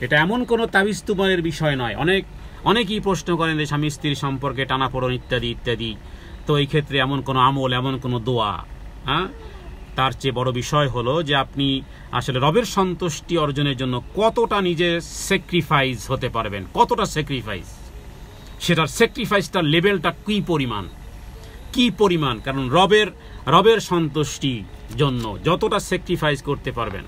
এটা এমন কোনো তাবিজ তুমারের বিষয় নয়। অনেকেই প্রশ্ন করেন যে স্বামী স্ত্রীর সম্পর্কে টানাপোড়েন ইত্যাদি, তো এই ক্ষেত্রে এমন কোনো আমল, এমন কোনো দোয়া, তার চেয়ে বড় বিষয় হলো যে আপনি আসলে রবের সন্তুষ্টি অর্জনের জন্য কতটা নিজে স্যাক্রিফাইস হতে পারবেন, কতটা স্যাক্রিফাইস, সেটার স্যাক্রিফাইসটার লেভেলটা কি পরিমাণ। কারণ রবের সন্তুষ্টির জন্য যতটা স্যাক্রিফাইস করতে পারবেন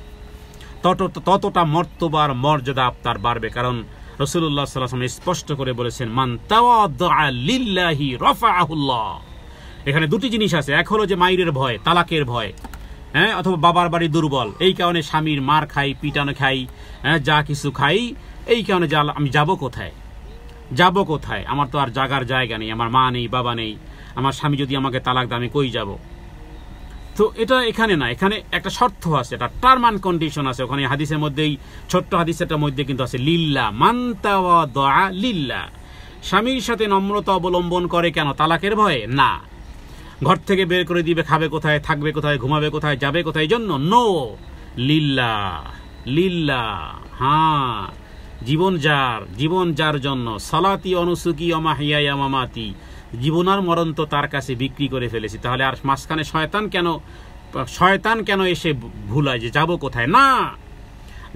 ততটা মর্তবার মর্যাদা আপনার বাড়বে। কারণ রাসূলুল্লাহ সাল্লাল্লাহু আলাইহি ওয়াসাল্লাম স্পষ্ট করে বলেছেন মান তাওয়াদা লিল্লাহি রাফাআহুল্লাহ। এখানে দুটি জিনিস আছে, এক হলো যে মাইরের ভয়, তালাকের ভয়, হ্যাঁ, অথবা বাবার বাড়ি দুর্বল, এই কারণে স্বামীর মার খাই, পিটানো খাই, হ্যাঁ, যা কিছু খাই, এই কারণে যে আমি যাব কোথায়, যাব কোথায়, আমার তো আর জাগার জায়গা নেই, আমার মা নেই, বাবা নেই, আমার স্বামী যদি আমাকে তালাক দেয় আমি কই যাব। তো এটা এখানে না, এখানে একটা শর্ত আছে, একটা টার্ম অ্যান্ড কন্ডিশন আছে। ওখানে হাদিসের মধ্যেই, ছোট্ট হাদিসের মধ্যে কিন্তু আছে লিল্লাহ, মান তাওয়াদা লিল্লাহ। স্বামীর সাথে নম্রতা অবলম্বন করে কেন? তালাকের ভয়ে না, ঘর থেকে বের করে দিবে, খাবে কোথায়, থাকবে কোথায়, ঘুমাবে কোথায়, যাবে কোথায়, জন্য নো, লিল্লাহ, লিল্লাহ। হ্যাঁ, জীবন যার জন্য, সালাতি অনুসুকি অমাহিয়া মামাতি, জীবন আর মরণ তো তার কাছে বিক্রি করে ফেলেছি। তাহলে আর মাঝখানে শয়তান কেন এসে ভুলায় যে যাব কোথায়? না,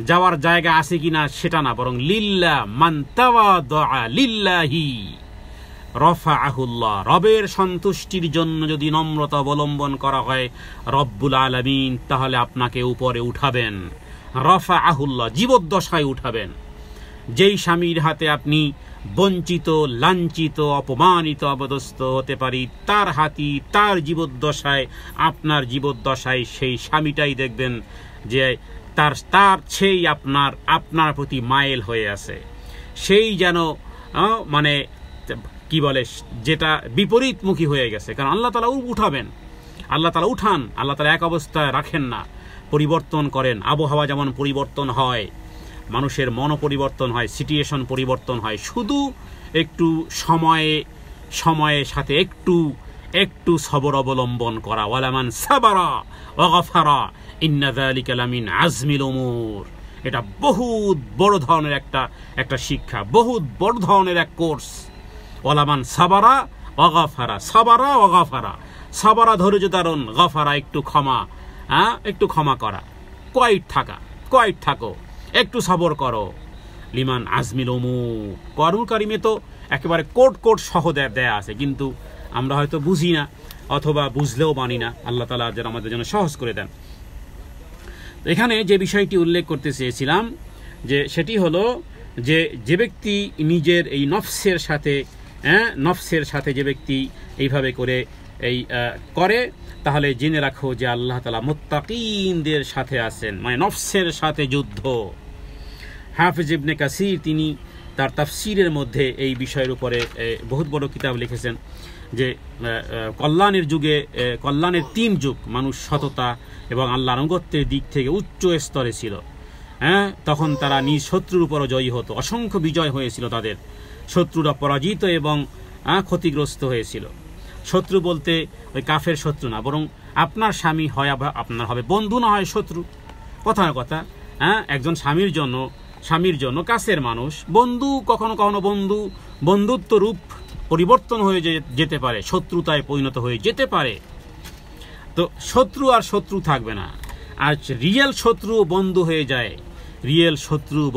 যাওয়ার জায়গা আছে কিনা সেটা না, বরং লিল্লাহ, মান তাওয়াদা লিল্লাহি রফাআহুল্লাহ, রবের সন্তুষ্টির জন্য যদি নম্রতা অবলম্বন করা হয় রব্বুল আলামিন তাহলে আপনাকে উপরে উঠাবেন, রফাআহুল্লাহ, জীবদ্দশায় উঠাবেন। যেই স্বামীর হাতে আপনি বঞ্চিত, লাঞ্ছিত, অপমানিত, অপদস্থ হতে পারি, তার হাতি, তার জীবদ্দশায়, আপনার জীবদ্দশায় সেই স্বামীটাই দেখবেন যে তার সেই আপনার প্রতি মাইল হয়ে আছে, সেই যেন মানে কি বলে, যেটা বিপরীতমুখী হয়ে গেছে। কারণ আল্লাহ তাআলা উঠাবেন, আল্লাহ তাআলা উঠান, আল্লাহ তাআলা এক অবস্থায় রাখেন না, পরিবর্তন করেন। আবহাওয়া যেমন পরিবর্তন হয়, মানুষের মন পরিবর্তন হয়, সিচুয়েশন পরিবর্তন হয়, শুধু একটু সময়ের সাথে একটু সবর অবলম্বন করা। ওয়ালামান সাবারা ওয়া গাফারা ইন্না যালিকা লামিন আজমিল উমুর। এটা বহুত বড় ধরনের একটা শিক্ষা, বহুত বড় ধরনের এক কোর্স। ওয়ালামান সাবারা ওয়া গাফারা, সাবারা ওয়া গাফারা, সাবারা ধৈর্য ধারণ, গাফারা একটু ক্ষমা, একটু ক্ষমা করা, কোয়াইট থাকো, একটু সবর করো। লিমান আজমিল উমুর, কোরআনুল কারীমে তো একেবারে কোট সহ দেয়া আছে, কিন্তু আমরা হয়তো বুঝি না, অথবা বুঝলেও মানি না। আল্লাহ তাআলা যেন আমাদের জন্য সহজ করে দেন। এখানে যে বিষয়টি উল্লেখ করতে চেয়েছিলাম যে সেটি হলো যে ব্যক্তি নিজের এই নফসের সাথে যে ব্যক্তি এইভাবে করে তাহলে জেনে রাখো যে আল্লাহ তাআলা মুত্তাকিনদের সাথে আছেন, মানে নফসের সাথে যুদ্ধ। হাফিজ ইবনে কাসির তিনি তার তাফসিরের মধ্যে এই বিষয়ের উপরে বহুত বড় কিতাব লিখেছেন যে কল্যাণের 3 যুগ মানুষ সততা এবং আল্লাহর আনুগত্যের দিক থেকে উচ্চ স্তরে ছিল। তখন তারা নিজ শত্রুর উপরও জয়ী হতো, অসংখ্য বিজয় হয়েছিল তাদের, শত্রুরা পরাজিত এবং ক্ষতিগ্রস্ত হয়েছিল। শত্রু বলতে ওই কাফের শত্রু না, বরং আপনার স্বামী হয় আপনার হবে বন্ধু, না হয় শত্রু। কথার কথা, একজন স্বামীর জন্য কাছের মানুষ, বন্ধু কখনো বন্ধুত্ব রূপ পরিবর্তন হয়ে যেতে পারে, শত্রুতায় পরিণত হয়ে যেতে পারে। তো শত্রু থাকবে না। আর রিয়েল শত্রু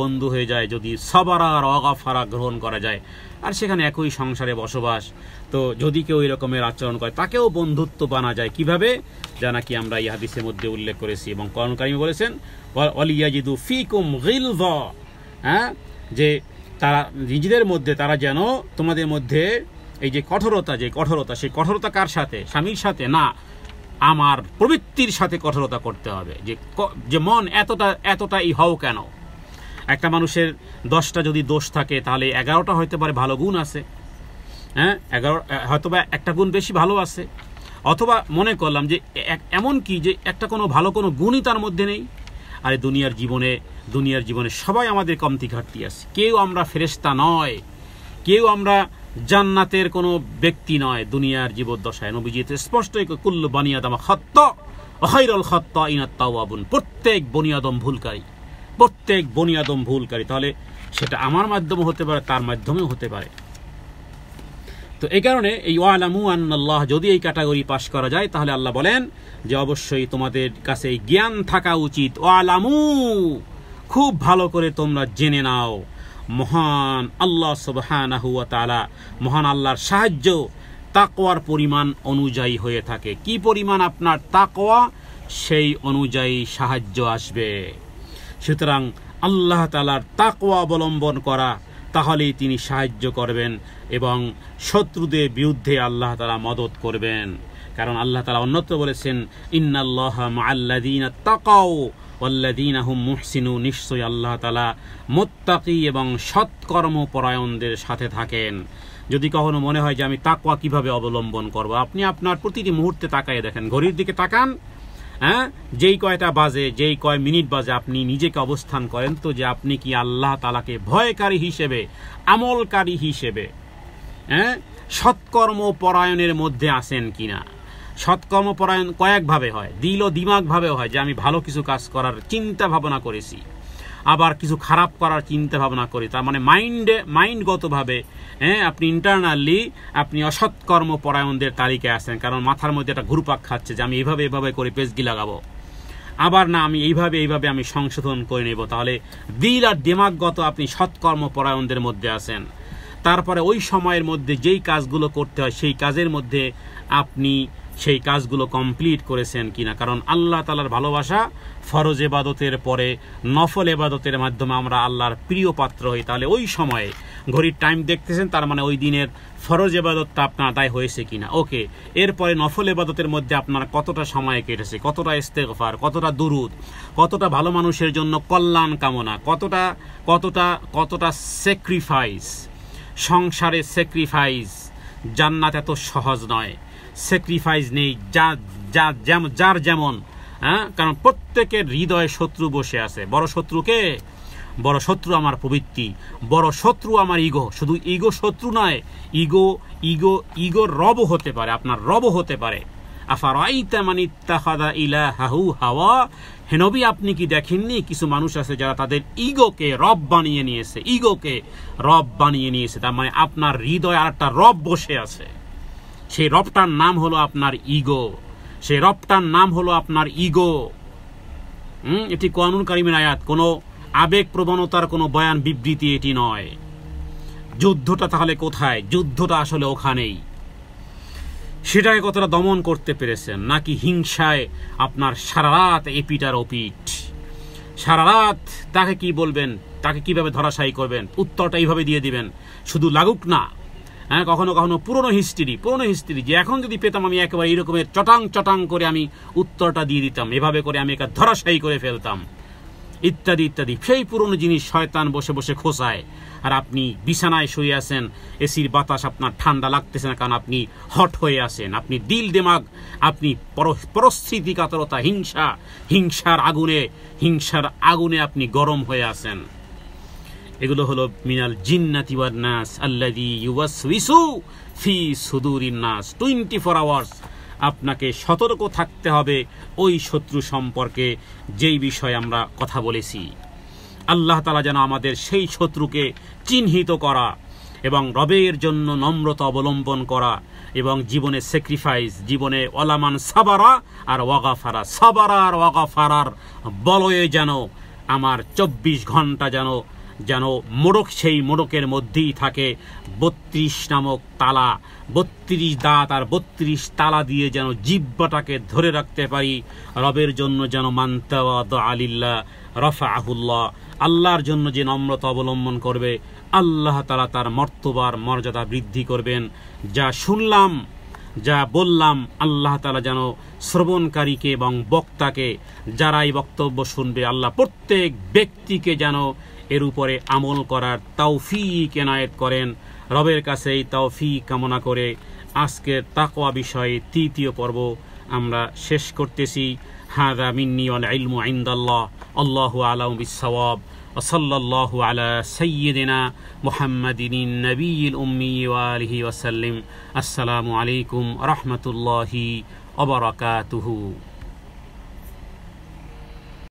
বন্ধু হয়ে যায় যদি সাবারা আর ওয়াগাফারা গ্রহণ করা যায়, আর সেখানে একই সংসারে বসবাস। তো যদি কেউ এই রকমের আচরণ করে তাকেও বন্ধুত্ব বানা যায়। কিভাবে? যা নাকি আমরা এই হাদিসের মধ্যে উল্লেখ করেছি এবং কোরআন কারীমে বলেছেন ওয়ালিয়াজিদু ফিকুম গিলযা, যে তারা নিজেদের মধ্যে, তারা যেন তোমাদের মধ্যে এই যে কঠোরতা, সেই কঠোরতা কার সাথে? স্বামীর সাথে না, আমার প্রবৃত্তির সাথে কঠোরতা করতে হবে। যে মন এতটাই হও কেন? একটা মানুষের 10টা যদি দোষ থাকে তাহলে 11টা হইতে পারে ভালো গুণ আছে, 11 হয়তোবা একটা গুণ বেশি ভালো আছে। অথবা মনে করলাম যে এমন কি যে কোনো ভালো কোনো গুণই তার মধ্যে নেই। আর দুনিয়ার জীবনে সবাই আমাদের কমতি ঘাটতি আছে। কেউ আমরা ফেরেশতা নয়, কেউ আমরা জান্নাতের কোনো ব্যক্তি নয়। দুনিয়ার জীবদ্দশায় নবীজি স্পষ্ট কুল্লু বানি আদম খাত্তা ওয়া খায়রুল খাত্তাইনাত তাওয়াবুন, প্রত্যেক বনি আদম ভুলকারী। তাহলে সেটা আমার মাধ্যমে হতে পারে, তার মাধ্যমেও হতে পারে। তো এই কারণে এই ওয়ালামু আন্নাল্লাহ, যদি এই ক্যাটাগরি পাস করা যায় তাহলে আল্লাহ বলেন যে অবশ্যই তোমাদের কাছে এই জ্ঞান থাকা উচিত। ওয়ালামু, খুব ভালো করে তোমরা জেনে নাও, মহান আল্লাহ সুবহানাহু ওয়া তাআলা, মহান আল্লাহর সাহায্য তাকওয়ার পরিমাণ অনুযায়ী হয়ে থাকে। কি পরিমাণ আপনার তাকওয়া, সেই অনুযায়ী সাহায্য আসবে। সুতরাং আল্লাহ তাআলার তাকওয়া অবলম্বন করা, তাহলেই তিনি সাহায্য করবেন এবং শত্রুদের বিরুদ্ধে আল্লাহ তাআলা মদত করবেন। কারণ আল্লাহ তাআলা অন্যত্র বলেছেন ইন্নাল্লাহা মাআল্লাযীনা তাকাও ওয়াল্লাযীনা হুম মুহসিনুন, নিশ্চয়ই আল্লাহ তাআলা মুত্তাকি এবং সৎকর্মপরায়ণদের সাথে থাকেন। যদি কখনো মনে হয় যে আমি তাকওয়া কিভাবে অবলম্বন করব, আপনি আপনার প্রতিটি মুহূর্তে তাকায় দেখেন, ঘড়ির দিকে তাকান, হ্যাঁ, যেই কয়টা বাজে, যেই কয় মিনিট বাজে, আপনি নিজেকে অবস্থান করেন তো যে আপনি কি আল্লাহ তাআলাকে ভয়কারী হিসেবে, আমলকারী হিসেবে, হ্যাঁ, সৎকর্মপরায়ণের মধ্যে আছেন কিনা। সৎকর্মপরায়ণ কয়েকভাবে হয়, দিল ও দিমাগভাবেও হয়, যে আমি ভালো কিছু কাজ করার চিন্তা ভাবনা করেছি, আবার কিছু খারাপ করার চিন্তা ভাবনা করি, তার মানে মাইন্ডগতভাবে, হ্যাঁ, আপনি ইন্টারনালি আপনি অসৎকর্মপরায়ণদের তালিকায় আছেন, কারণ মাথার মধ্যে একটা ঘুরপাক খাচ্ছে যে আমি এইভাবে করে পেজগি লাগাবো, আবার না আমি এইভাবে আমি সংশোধন করে নেব। তাহলে দিল আর দিমাগগত আপনি সৎকর্মপরায়ণদের মধ্যে আছেন। তারপরে ওই সময়ের মধ্যে যেই কাজগুলো করতে হয় সেই কাজের মধ্যে আপনি সেই কাজগুলো কমপ্লিট করেছেন কিনা, কারণ আল্লাহ তাআলার ভালোবাসা ফরজ ইবাদতের পরে নফল ইবাদতের মাধ্যমে আমরা আল্লাহর প্রিয় পাত্র হই। তাহলে ওই সময়ে ঘড়ির টাইম দেখতেছেন, তার মানে ওই দিনের ফরজ ইবাদতটা আপনার আদায় হয়েছে কিনা। ওকে, এরপরে নফল ইবাদতের মধ্যে আপনার কতটা সময় কেটেছে, কতটা ইস্তেগফার, কতটা দুরুদ, কতটা ভালো মানুষের জন্য কল্যাণ কামনা, কতটা স্যাক্রিফাইস। সংসারে স্যাক্রিফাইস, জান্নাত এত সহজ নয়, স্যাক্রিফাইস নেই যার যেমন, হ্যাঁ, কারণ প্রত্যেকের হৃদয়ে শত্রু বসে আছে। বড় শত্রুকে, বড় শত্রু আমার প্রবৃত্তি, বড় শত্রু আমার ইগো। শুধু ইগো শত্রু নয়, ইগো রব হতে পারে, আপনার রব হতে পারে। আফারাইতা মান ইত্তাখাযা ইলাহাহু হাওয়া, হে নবী আপনি কি দেখেননি কিছু মানুষ আছে যারা তাদের ইগোকে রব বানিয়ে নিয়েছে। তার মানে আপনার হৃদয়ে আর একটা রব বসে আছে, সেই রবটার নাম হলো আপনার ইগো। এটি কোরআনুল কারীমের আয়াত, কোনো আবেগ প্রবণতার কোনো বয়ান বিবৃতি এটি নয়। যুদ্ধটা তাহলে কোথায়? যুদ্ধটা আসলে ওখানেই। সেটাকে কতটা দমন করতে পেরেছেন, নাকি হিংসায় আপনার সারা রাত এপিট আর ওপিট, সারা রাত তাকে কি বলবেন, তাকে কিভাবে ধরাশায়ী করবেন, উত্তরটা এইভাবে দিয়ে দিবেন, শুধু লাগুক না। হ্যাঁ, কখনো কখনো পুরনো হিস্ট্রি যে এখন যদি পেতাম আমি একেবারে এরকমের চটাং করে আমি উত্তরটা দিয়ে দিতাম, এভাবে করে আমি একে ধরাশায়ী করে ফেলতাম, ইত্যাদি ইত্যাদি। সেই পুরনো জিনিস শয়তান বসে বসে খোঁচায়, আর আপনি বিছানায় শুয়ে আছেন, এসির বাতাস আপনার ঠান্ডা লাগতেছে না, কারণ আপনি হট হয়ে আছেন, আপনি দিল দিমাগ, আপনি পরস্থিতিকাতরতা, হিংসার আগুনে আপনি গরম হয়ে আছেন। এগুলো হলো মিনাল জিন্নাতি ওয়ান নাস আল্লাযী ইউওয়াসওয়িসু ফি সুদুরিন নাস। 24 আওয়ার্স আপনাকে সতর্ক থাকতে হবে ওই শত্রু সম্পর্কে যেই বিষয়ে আমরা কথা বলেছি। আল্লাহ তাআলা যেন আমাদের সেই শত্রুকে চিহ্নিত করা এবং রবের জন্য নম্রতা অবলম্বন করা এবং জীবনে স্যাক্রিফাইস, জীবনে ওয়ালামান সাবারা আর ওয়াগাফারার বলয়ে যেন আমার 24 ঘন্টা যেন সেই মোড়কের মধ্যেই থাকে 32 নামক তালা, 32 দাঁত আর 32 তালা দিয়ে যেন জিহ্বাটাকে ধরে রাখতে পারি। রবের জন্য যেন মানতাওয়াদা আলিল্লাহ রাফাআহুল্লাহ, আল্লাহর জন্য যে নম্রতা অবলম্বন করবে আল্লাহ তাআলা তার মর্যাদা বৃদ্ধি করবেন। যা শুনলাম, যা বললাম, আল্লাহ তাআলা যেন শ্রবণকারীকে এবং বক্তাকে, যারা এই বক্তব্য শুনবে, আল্লাহ প্রত্যেক ব্যক্তিকে যেন এর উপরে আমল করার তৌফিক এনায়েত করেন। রবের কাছে এই তৌফিক কামনা করে আজকের তাকওয়া বিষয়ে 3য় পর্ব আমরা শেষ করতেছি। হাযা মিন্নি ওয়াল ইলমু ইনদাল্লাহ, আল্লাহু আ'লামু বিস-সাওয়াব, ওয়া সাল্লাল্লাহু আলা সাইয়্যিদিনা মুহাম্মাদিন নবিয়্যিল উম্মি ওয়া আলিহি ওয়া সাল্লাম। আসসালামু আলাইকুম ওয়া রাহমাতুল্লাহি ওয়া বারাকাতুহু।